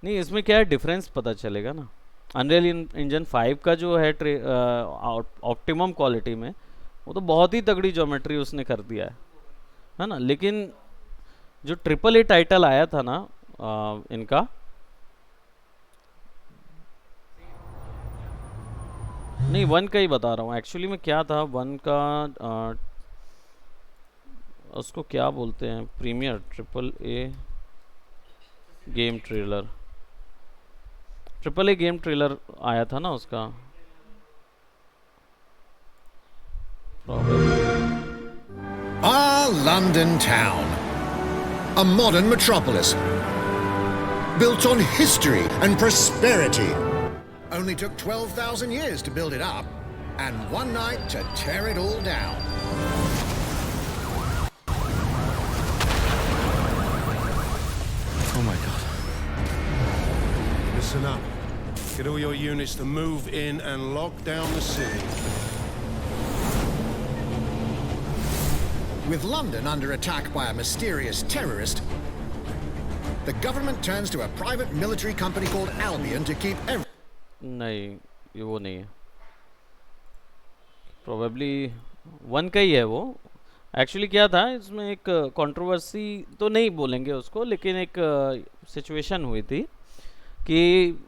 नहीं, इसमें क्या है डिफरेंस पता चलेगा ना। अनरियल इंजन 5 का जो है ऑप्टिमम क्वालिटी में, वो तो बहुत ही तगड़ी ज्योमेट्री उसने कर दिया है ना। लेकिन जो ट्रिपल ए टाइटल आया था ना इनका, नहीं वन का ही बता रहा हूँ एक्चुअली में, क्या था वन का उसको क्या बोलते हैं, premier triple A game trailer, triple A game trailer आया था ना उसका। Ah, London town. A modern metropolis. Built on history and prosperity. Only took 12,000 years to build it up, and one night to tear it all down. Oh my god. Listen up. Get all your units to move in and lock down the city. With London under attack by a mysterious terrorist, the government turns to a private military company called Albion to keep everything. नहीं, ये वो नहीं है, probably one का ही है वो। Actually क्या था इसमें, एक कंट्रोवर्सी तो नहीं बोलेंगे उसको, लेकिन एक सिचुएशन हुई थी कि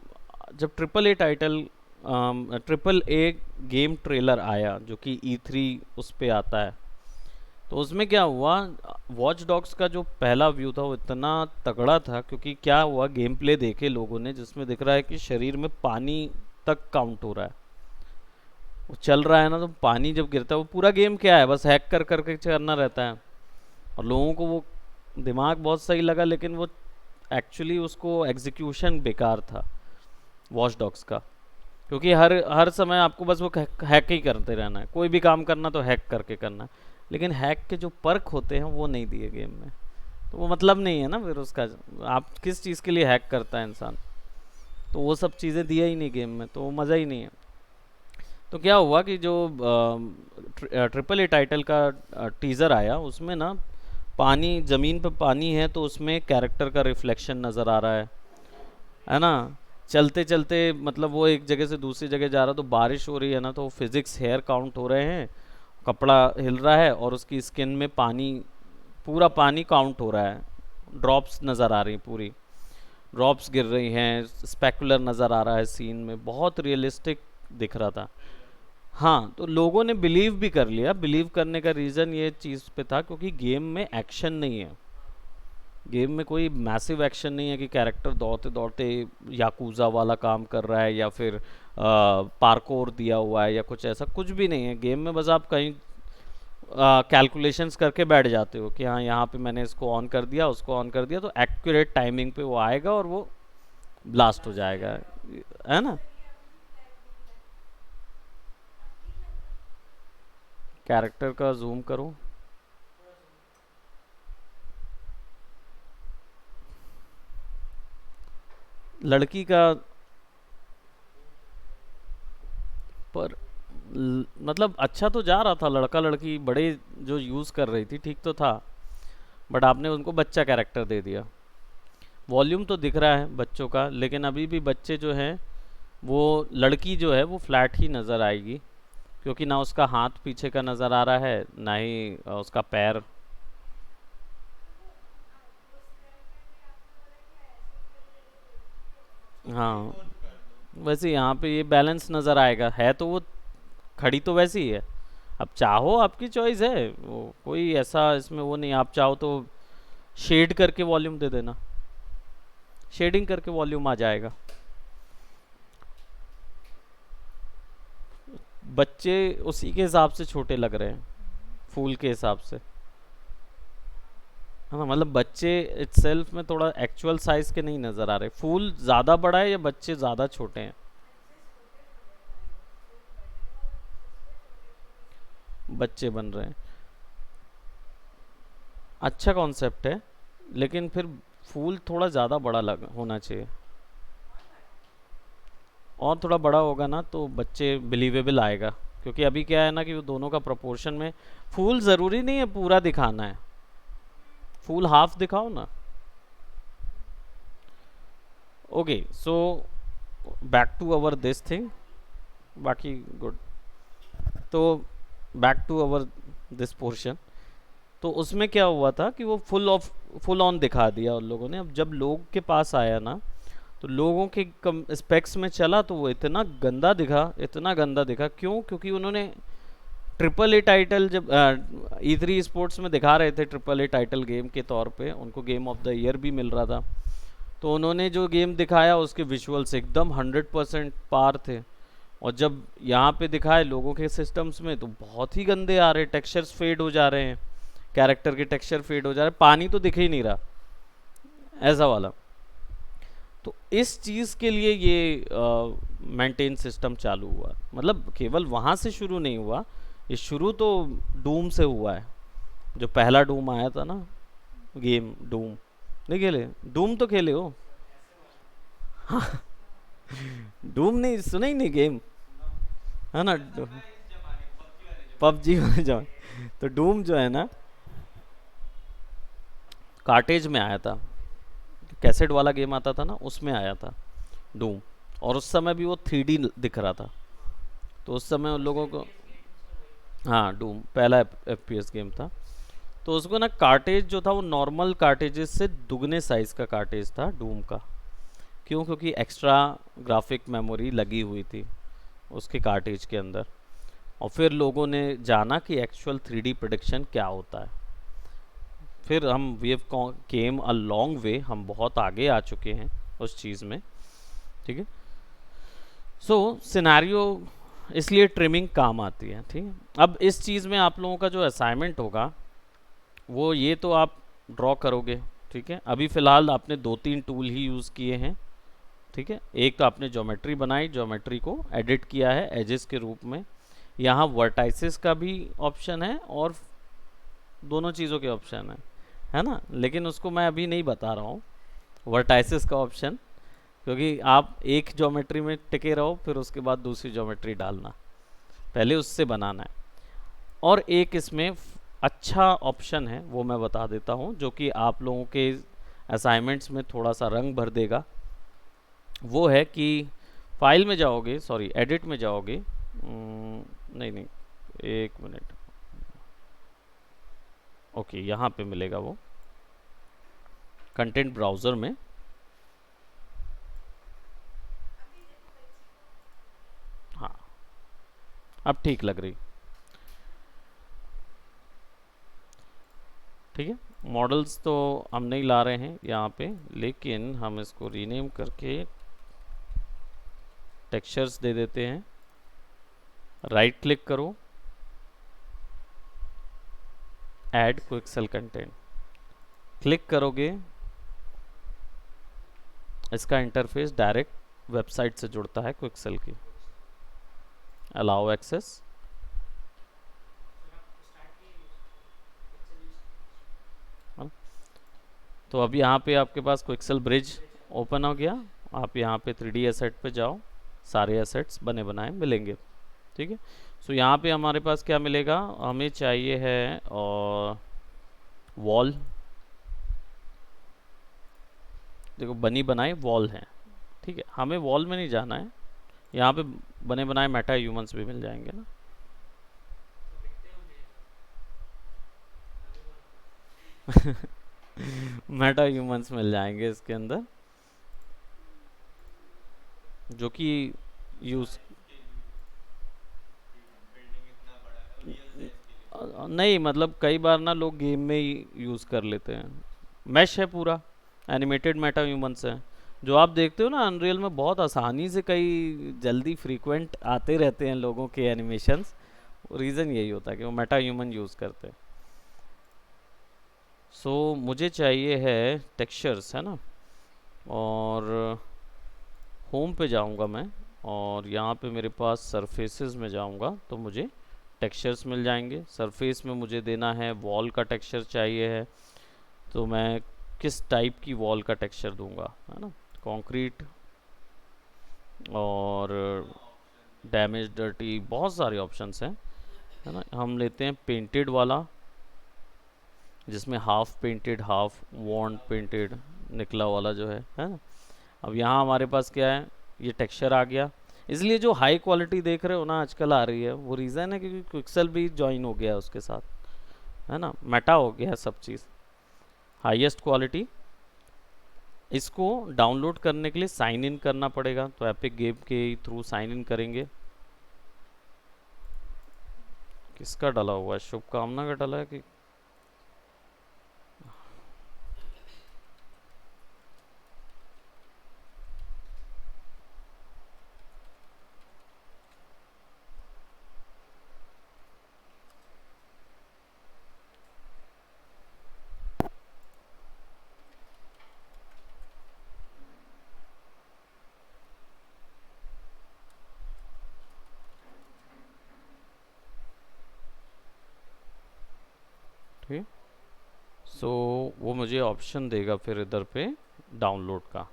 जब triple A title, triple A game trailer आया जो कि E3 उस पे आता है, तो उसमें क्या हुआ, वॉच डॉग्स का जो पहला व्यू था वो इतना तगड़ा था, क्योंकि क्या हुआ, गेम प्ले देखे लोगों ने जिसमें दिख रहा है कि शरीर में पानी तक काउंट हो रहा है, वो चल रहा है ना, तो पानी जब गिरता है, वो पूरा गेम क्या है, बस हैक कर करके करना रहता है। और लोगों को वो दिमाग बहुत सही लगा, लेकिन वो एक्चुअली उसको एग्जीक्यूशन बेकार था वॉच डॉग्स का, क्योंकि हर हर समय आपको बस वो हैक ही करते रहना है, कोई भी काम करना तो हैक करके करना है, लेकिन हैक के जो पर्क होते हैं वो नहीं दिए गेम में, तो वो मतलब नहीं है ना फिर उसका, आप किस चीज़ के लिए हैक करता है इंसान, तो वो सब चीज़ें दिया ही नहीं गेम में, तो वो मज़ा ही नहीं है। तो क्या हुआ कि जो ट्रिपल ए टाइटल का टीज़र आया, उसमें ना पानी, ज़मीन पे पानी है तो उसमें कैरेक्टर का रिफ्लेक्शन नज़र आ रहा है ना। चलते चलते मतलब वो एक जगह से दूसरी जगह जा रहा, तो बारिश हो रही है ना, तो फिजिक्स हेयर काउंट हो रहे हैं, कपड़ा हिल रहा है और उसकी स्किन में पानी, पूरा पानी काउंट हो रहा है, ड्रॉप्स नज़र आ रही, पूरी ड्रॉप्स गिर रही हैं, स्पेकुलर नज़र आ रहा है सीन में, बहुत रियलिस्टिक दिख रहा था। हाँ, तो लोगों ने बिलीव भी कर लिया, बिलीव करने का रीज़न ये चीज़ पे था क्योंकि गेम में एक्शन नहीं है, गेम में कोई मैसिव एक्शन नहीं है कि कैरेक्टर दौड़ते दौड़ते याकूज़ा वाला काम कर रहा है या फिर पार्कोर दिया हुआ है या कुछ ऐसा, कुछ भी नहीं है गेम में, बस आप कहीं कैलकुलेशंस करके बैठ जाते हो कि हाँ यहाँ पे मैंने इसको ऑन कर दिया, उसको ऑन कर दिया, तो एक्यूरेट टाइमिंग पे वो आएगा और वो ब्लास्ट हो जाएगा, है ना। कैरेक्टर का जूम करो। लड़की का पर मतलब अच्छा तो जा रहा था, लड़का लड़की बड़े जो यूज़ कर रही थी ठीक तो था, बट आपने उनको बच्चा कैरेक्टर दे दिया। वॉल्यूम तो दिख रहा है बच्चों का, लेकिन अभी भी बच्चे जो हैं वो, लड़की जो है वो फ्लैट ही नज़र आएगी, क्योंकि ना उसका हाथ पीछे का नज़र आ रहा है, ना ही उसका पैर। हाँ, वैसे यहाँ पे ये बैलेंस नज़र आएगा, है तो वो खड़ी तो वैसी ही है। अब चाहो, आपकी चॉइस है, वो कोई ऐसा इसमें वो नहीं, आप चाहो तो शेड करके वॉल्यूम दे देना, शेडिंग करके वॉल्यूम आ जाएगा। बच्चे उसी के हिसाब से छोटे लग रहे हैं, फूल के हिसाब से, है ना। मतलब बच्चे इटसेल्फ में थोड़ा एक्चुअल साइज के नहीं नज़र आ रहे। फूल ज़्यादा बड़ा है या बच्चे ज़्यादा छोटे हैं? बच्चे बन रहे हैं, अच्छा कॉन्सेप्ट है, लेकिन फिर फूल थोड़ा ज़्यादा बड़ा लग होना चाहिए, और थोड़ा बड़ा होगा ना तो बच्चे बिलीवेबल आएगा। क्योंकि अभी क्या है ना कि वो दोनों का प्रोपोर्शन में, फूल ज़रूरी नहीं है पूरा दिखाना है, फूल हाफ दिखाओ ना। Okay, so back to our this thing, बाकी गुड। तो back to our this portion, तो उसमें क्या हुआ था कि वो फुल ऑन दिखा दिया उन लोगों ने। अब जब लोग के पास आया ना, तो लोगों के कम स्पेक्स में चला तो वो इतना गंदा दिखा, इतना गंदा दिखा। क्यों? क्योंकि उन्होंने ट्रिपल ए टाइटल जब E3 स्पोर्ट्स में दिखा रहे थे, ट्रिपल ए टाइटल गेम के तौर पे उनको गेम ऑफ द ईयर भी मिल रहा था, तो उन्होंने जो गेम दिखाया उसके विजुअल्स एकदम 100% पार थे। और जब यहाँ पे दिखाए लोगों के सिस्टम्स में तो बहुत ही गंदे आ रहे, टेक्सचर्स फेड हो जा रहे हैं, कैरेक्टर के टेक्सचर फेड हो जा रहे हैं, पानी तो दिख ही नहीं रहा, ऐसा वाला। तो इस चीज़ के लिए ये मेंटेन सिस्टम चालू हुआ। मतलब केवल वहाँ से शुरू नहीं हुआ, ये शुरू तो डूम से हुआ है। जो पहला डूम आया था ना गेम, डूम नहीं खेले? डूम तो खेले हो? डूम नहीं सुना ही नहीं गेम, है ना। पबजी वाले जो, तो डूम जो है ना कार्टेज में आया था, कैसेट वाला गेम आता था ना, उसमें आया था डूम। और उस समय भी वो 3D दिख रहा था, तो उस समय उन लोगों को, हाँ डूम पहला FPS गेम था। तो उसको ना कार्टेज जो था वो नॉर्मल कार्टेजेस से दुगने साइज़ का कार्टेज था डूम का। क्यों? क्योंकि एक्स्ट्रा ग्राफिक मेमोरी लगी हुई थी उसके कार्टेज के अंदर। और फिर लोगों ने जाना कि एक्चुअल 3D प्रोडक्शन क्या होता है। फिर हम we have came a long way, हम बहुत आगे आ चुके हैं उस चीज़ में, ठीक है। सो सिनेरियो, इसलिए ट्रिमिंग काम आती है, ठीक है। अब इस चीज़ में आप लोगों का जो असाइनमेंट होगा वो ये तो आप ड्रॉ करोगे, ठीक है। अभी फ़िलहाल आपने 2-3 टूल ही यूज़ किए हैं, ठीक है। एक तो आपने ज्योमेट्री बनाई, ज्योमेट्री को एडिट किया है एजेस के रूप में। यहाँ वर्टाइसेस का भी ऑप्शन है और दोनों चीज़ों के ऑप्शन है ना। लेकिन उसको मैं अभी नहीं बता रहा हूँ वर्टाइसेस का ऑप्शन, क्योंकि आप एक ज्योमेट्री में टिके रहो, फिर उसके बाद दूसरी ज्योमेट्री डालना, पहले उससे बनाना है। और एक इसमें अच्छा ऑप्शन है, वो मैं बता देता हूँ, जो कि आप लोगों के असाइनमेंट्स में थोड़ा सा रंग भर देगा। वो है कि फाइल में जाओगे, सॉरी एडिट में जाओगे, नहीं एक मिनट, ओके यहाँ पे मिलेगा वो कंटेंट ब्राउज़र में। हाँ, अब ठीक लग रही, ठीक है। मॉडल्स तो हम नहीं ला रहे हैं यहाँ पे, लेकिन हम इसको रीनेम करके टेक्सचर्स दे देते हैं। राइट क्लिक करो, ऐड क्विक्सेल कंटेंट क्लिक करोगे, इसका इंटरफेस डायरेक्ट वेबसाइट से जुड़ता है क्विक्सेल की। अलाउ एक्सेस, तो अब यहाँ पे आपके पास क्विक्सेल ब्रिज ओपन हो गया। आप यहाँ पे 3D एसेट पे जाओ, सारे एसेट्स बने बनाए मिलेंगे। ठीक है, सो यहाँ पे हमारे पास क्या मिलेगा, हमें चाहिए है और वॉल। देखो बनी बनाई वॉल है। ठीक है, हमें वॉल में नहीं जाना है, यहाँ पे बने बनाए मेटा ह्यूमंस भी मिल जाएंगे ना। मेटा ह्यूमंस मिल जाएंगे इसके अंदर, जो कि यूज नहीं, मतलब कई बार ना लोग गेम में ही यूज कर लेते हैं। मैश है पूरा, एनिमेटेड मेटा ह्यूमंस है। जो आप देखते हो ना अनरियल में बहुत आसानी से कई जल्दी फ्रीक्वेंट आते रहते हैं लोगों के एनिमेशंस, रीज़न यही होता है कि वो मेटा ह्यूमन यूज़ करते हैं। सो मुझे चाहिए है टेक्सचर्स, है ना, और होम पे जाऊंगा मैं, और यहाँ पे मेरे पास सरफेसेस में जाऊंगा तो मुझे टेक्सचर्स मिल जाएंगे। सरफेस में मुझे देना है वॉल का टेक्सचर चाहिए है, तो मैं किस टाइप की वॉल का टेक्सचर दूंगा, है ना, कंक्रीट और डैमेज, डर्टी, बहुत सारे ऑप्शंस हैं, है ना। हम लेते हैं पेंटेड वाला, जिसमें हाफ पेंटेड हाफ वॉन्ड पेंटेड निकला वाला जो है ना। अब यहाँ हमारे पास क्या है, ये टेक्सचर आ गया। इसलिए जो हाई क्वालिटी देख रहे हो ना आजकल आ रही है, वो रीज़न है क्योंकि क्विक्सेल भी ज्वाइन हो गया है उसके साथ, है ना, मेटा हो गया है सब चीज़, हाईएस्ट क्वालिटी। इसको डाउनलोड करने के लिए साइन इन करना पड़ेगा, तो एपिक गेम के थ्रू साइन इन करेंगे। किसका डला हुआ है, शुभकामना का डला है कि ठीक। सो वो मुझे ऑप्शन देगा फिर इधर पे डाउनलोड का,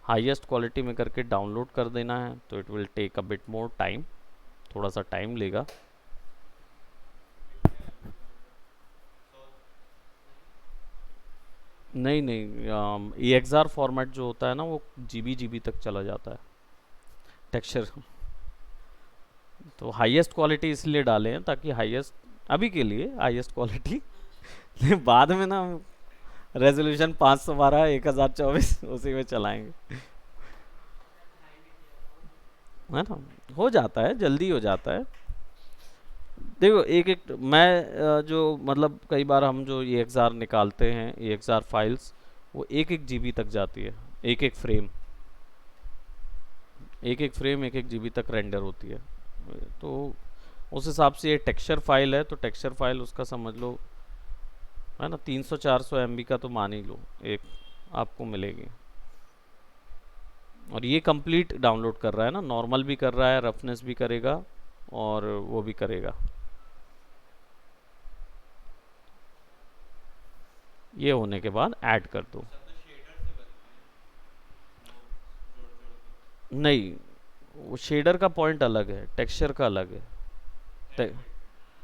हाईएस्ट क्वालिटी में करके डाउनलोड कर देना है, तो it will take a bit more time, थोड़ा सा टाइम लेगा। नहीं नहीं, EXR फॉर्मेट जो होता है ना वो जीबी तक चला जाता है टेक्सचर। तो हाईएस्ट क्वालिटी इसलिए डाले हैं ताकि हाईएस्ट, अभी के लिए हाईएस्ट क्वालिटी बाद में ना रेजोल्यूशन 512 1024 उसी में चलाएंगे, है ना, हो जाता है, जल्दी हो जाता है। देखो एक एक मैं जो मतलब कई बार हम जो EXR निकालते हैं, EXR फाइल्स, वो एक एक जीबी तक जाती है, एक एक फ्रेम, एक एक जीबी तक रेंडर होती है। तो उस हिसाब से ये टेक्सचर फाइल है, तो टेक्सचर फाइल उसका समझ लो, है ना, 300-400 MB का तो मान ही लो एक आपको मिलेगी। और ये कंप्लीट डाउनलोड कर रहा है ना, नॉर्मल भी कर रहा है, रफनेस भी करेगा और वो भी करेगा। ये होने के बाद ऐड कर दो। नहीं, वो शेडर का पॉइंट अलग है, टेक्सचर का अलग है।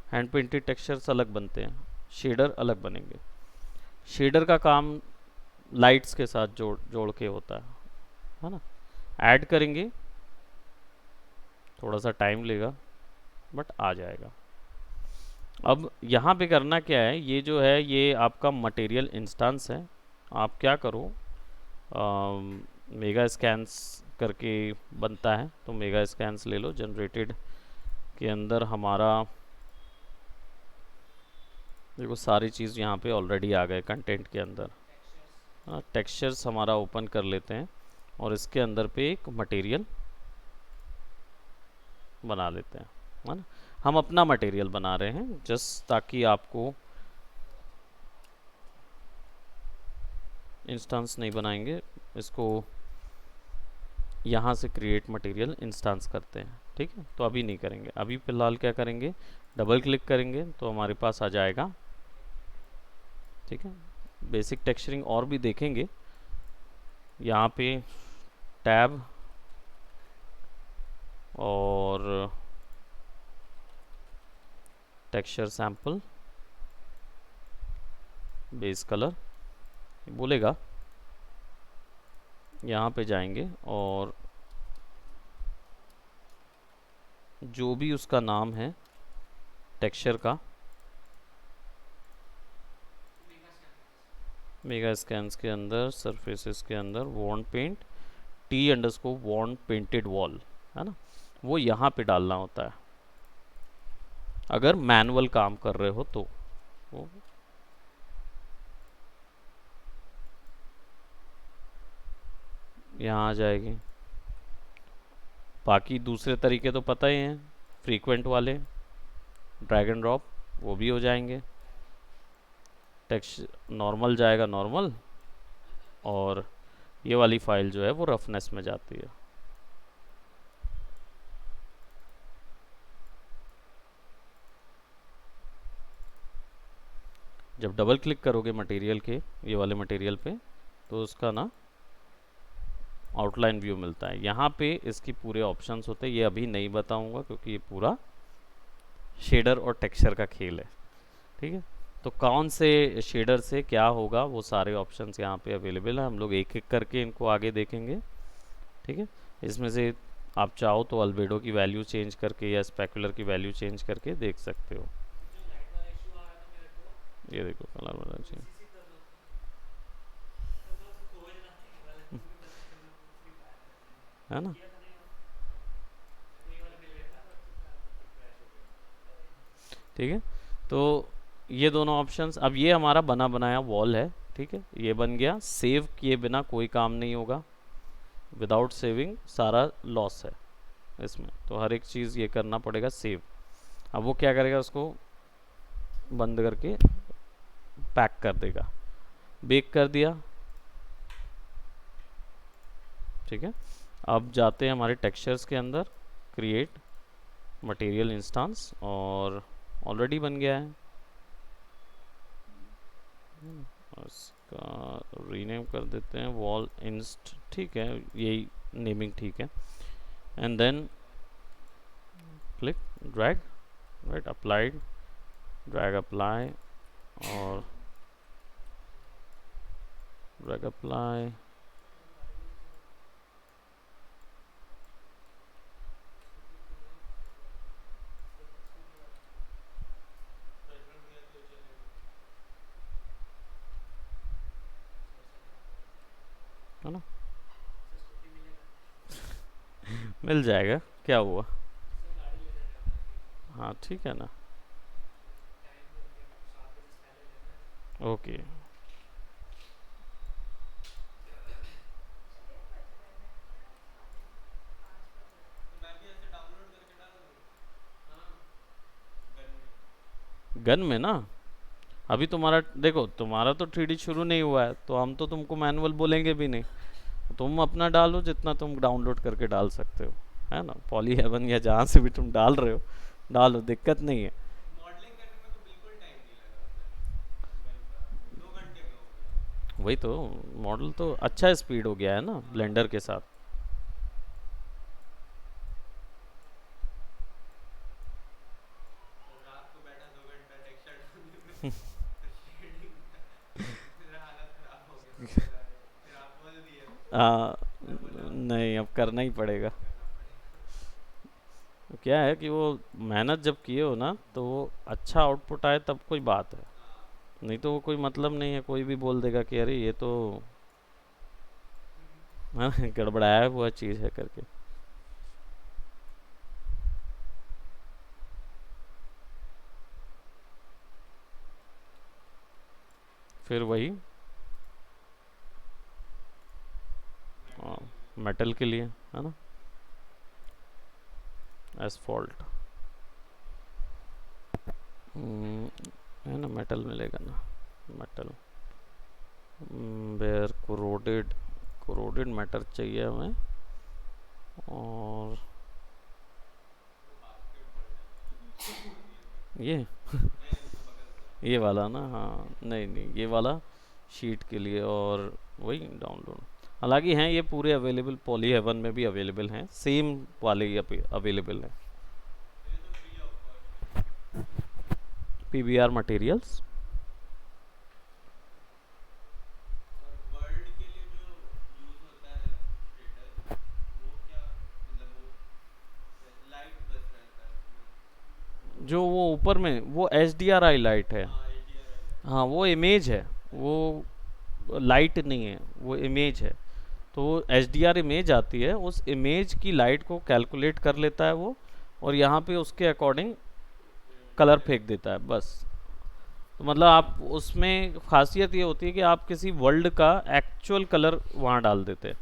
हैंड पेंटेड टेक्सचर्स अलग बनते हैं, शेडर अलग बनेंगे। शेडर का काम लाइट्स के साथ जोड़ जोड़ के होता है ना। ऐड करेंगे, थोड़ा सा टाइम लेगा बट आ जाएगा। अब यहाँ पे करना क्या है, ये जो है ये आपका मटेरियल इंस्टेंस है। आप क्या करो, मेगा स्कैन्स करके बनता है, तो मेगा स्कैन्स ले लो। जनरेटेड के अंदर हमारा देखो सारी चीज़ यहाँ पे ऑलरेडी आ गए कंटेंट के अंदर। टेक्सचर्स हमारा ओपन कर लेते हैं और इसके अंदर पे एक मटेरियल बना लेते हैं, है ना। हम अपना मटेरियल बना रहे हैं जस्ट ताकि आपको इंस्टेंस नहीं बनाएंगे इसको, यहाँ से क्रिएट मटेरियल इंस्टेंस करते हैं, ठीक है। तो अभी नहीं करेंगे, अभी फिलहाल क्या करेंगे, डबल क्लिक करेंगे तो हमारे पास आ जाएगा, ठीक है। बेसिक टेक्सचरिंग और भी देखेंगे, यहाँ पे टैब और टेक्सचर सैंपल बेस कलर बोलेगा, यहाँ पे जाएंगे और जो भी उसका नाम है टेक्सचर का, मेगा स्कैन्स के अंदर सरफेसेस के अंदर want paint T_ want painted wall है ना, वो यहाँ पे डालना होता है अगर मैनुअल काम कर रहे हो तो। वो यहाँ आ जाएगी। बाकी दूसरे तरीके तो पता ही हैं, फ्रीक्वेंट वाले ड्रैग एंड ड्रॉप वो भी हो जाएंगे, टेक्स्ट नॉर्मल जाएगा नॉर्मल, और ये वाली फाइल जो है वो रफनेस में जाती है। जब डबल क्लिक करोगे मटेरियल के, ये वाले मटेरियल पे, तो उसका ना आउटलाइन व्यू मिलता है। यहाँ पे इसकी पूरे ऑप्शंस होते हैं, ये अभी नहीं बताऊंगा क्योंकि ये पूरा शेडर और टेक्सचर का खेल है, ठीक है। तो कौन से शेडर से क्या होगा वो सारे ऑप्शंस यहाँ पे अवेलेबल है, हम लोग एक एक करके इनको आगे देखेंगे, ठीक है। इसमें से आप चाहो तो अल्बेडो की वैल्यू चेंज करके या स्पेकुलर की वैल्यू चेंज करके देख सकते हो। ये देखो कलर बदल चाहिए, है ना। ठीक है, तो ये दोनों ऑप्शंस, अब ये हमारा बना बनाया वॉल है, ठीक है, ये बन गया। सेव किए बिना कोई काम नहीं होगा, विदाउट सेविंग सारा लॉस है इसमें, तो हर एक चीज़ ये करना पड़ेगा सेव। अब वो क्या करेगा, उसको बंद करके पैक कर देगा, बेक कर दिया, ठीक है। अब जाते हैं हमारे टेक्सचर्स के अंदर, क्रिएट मटेरियल इंस्टेंस, और ऑलरेडी बन गया है, इसका रीनेम कर देते हैं वॉल इंस्ट, ठीक है, यही नेमिंग ठीक है। And then click drag, right, applied, drag apply और ड्रैग अप्लाई, है ना, मिल जाएगा, क्या हुआ, हाँ ठीक है ना, ओके। गन में ना, अभी तुम्हारा देखो, तुम्हारा तो 3D शुरू नहीं हुआ है, तो हम तो तुमको मैनुअल बोलेंगे भी नहीं, तुम अपना डालो जितना तुम डाउनलोड करके डाल सकते हो, है ना, पॉली हेवन या जहाँ से भी तुम डाल रहे हो डालो, दिक्कत नहीं है। वही तो, मॉडल तो अच्छा स्पीड हो गया है ना ब्लेंडर के साथ। नहीं, अब करना ही पड़ेगा। क्या है कि वो मेहनत जब किए हो ना, तो वो अच्छा आउटपुट आए तब कोई बात है, नहीं तो वो कोई मतलब नहीं है, कोई भी बोल देगा कि अरे ये तो गड़बड़ाया हुआ चीज़ है करके। फिर वही मेटल के लिए, है ना, एसफॉल्ट, है ना, मेटल मिलेगा ना, metal bare corroded, corroded matter चाहिए हमें। और ये ये वाला ना, हाँ नहीं नहीं, ये वाला शीट के लिए, और वही डाउनलोड। हालांकि हैं ये पूरे अवेलेबल, पॉली हेवन में भी अवेलेबल हैं, सेम वाले ही अवेलेबल हैं। पीबीआर मटेरियल्स, जो वो ऊपर में वो एच डी आर आई लाइट है। हाँ वो इमेज है, वो लाइट नहीं है, वो इमेज है। तो एच डी आर इमेज आती है, उस इमेज की लाइट को कैलकुलेट कर लेता है वो, और यहाँ पे उसके अकॉर्डिंग कलर फेंक देता है बस। तो मतलब आप उसमें खासियत ये होती है कि आप किसी वर्ल्ड का एक्चुअल कलर वहाँ डाल देते हैं।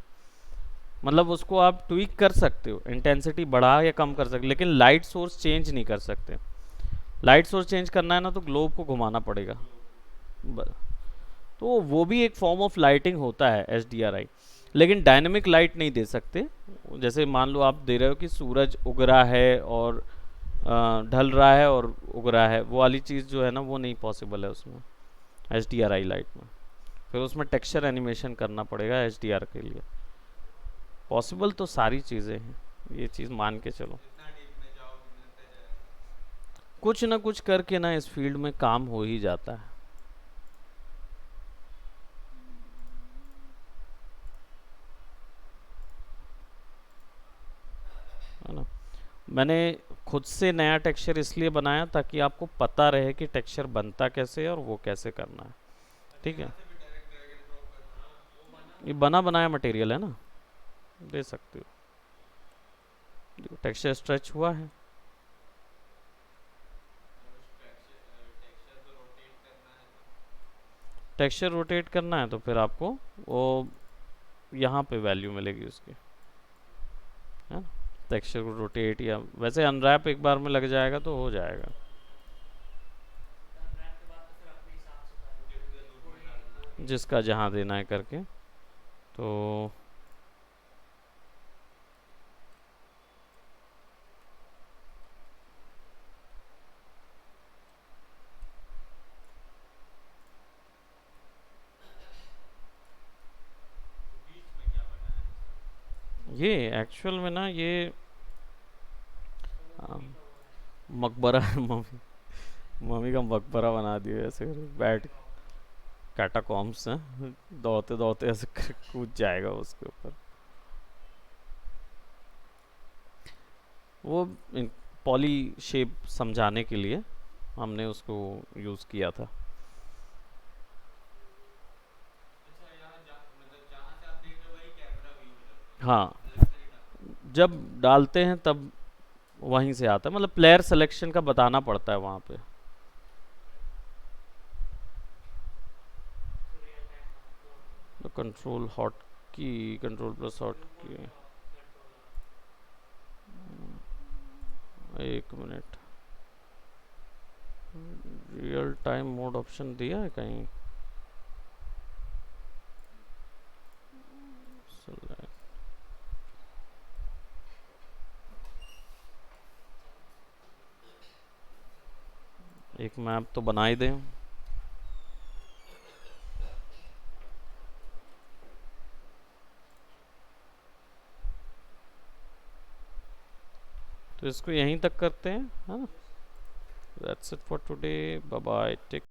मतलब उसको आप ट्विक कर सकते हो, इंटेंसिटी बढ़ा या कम कर सकते हो, लेकिन लाइट सोर्स चेंज नहीं कर सकते। लाइट सोर्स चेंज करना है ना तो ग्लोब को घुमाना पड़ेगा। तो वो भी एक फॉर्म ऑफ लाइटिंग होता है एच डी आर आई, लेकिन डायनेमिक लाइट नहीं दे सकते। जैसे मान लो आप दे रहे हो कि सूरज उग रहा है और ढल रहा है और उग रहा है, वो वाली चीज़ जो है ना वो नहीं पॉसिबल है उसमें, एच डी आर आई लाइट में। फिर उसमें टेक्सचर एनिमेशन करना पड़ेगा एच डी आर के लिए। पॉसिबल तो सारी चीज़ें हैं, ये चीज़ मान के चलो। कुछ ना कुछ करके ना इस फील्ड में काम हो ही जाता है ना। मैंने खुद से नया टेक्सचर इसलिए बनाया ताकि आपको पता रहे कि टेक्सचर बनता कैसे है और वो कैसे करना है। ठीक है, ये बना बनाया मटेरियल है ना, दे सकते हो। टेक्सचर स्ट्रेच हुआ है। टेक्सचर रोटेट करना है तो फिर आपको वो यहाँ पे वैल्यू मिलेगी उसकी, है ना। टेक्सचर को रोटेट, या वैसे अनरैप एक बार में लग जाएगा तो हो जाएगा। जिसका जहाँ देना है करके। तो ये एक्चुअल में ना ये आ, मकबरा मम्मी, मम्मी का मकबरा बना दिया ऐसे बैठ, कैटाकॉम्स हैं, दौड़ते दौड़ते ऐसे कूद जाएगा उसके ऊपर। वो पॉली शेप समझाने के लिए हमने उसको यूज़ किया था। हाँ, जब डालते हैं तब वहीं से आता है, मतलब प्लेयर सिलेक्शन का बताना पड़ता है वहाँ पे। तो कंट्रोल हॉट की, कंट्रोल प्लस हॉट की, एक minute, real time mode option दिया है कहीं? एक मैप तो बना ही दें। तो इसको यहीं तक करते हैं, है ना। That's it for today, bye bye, take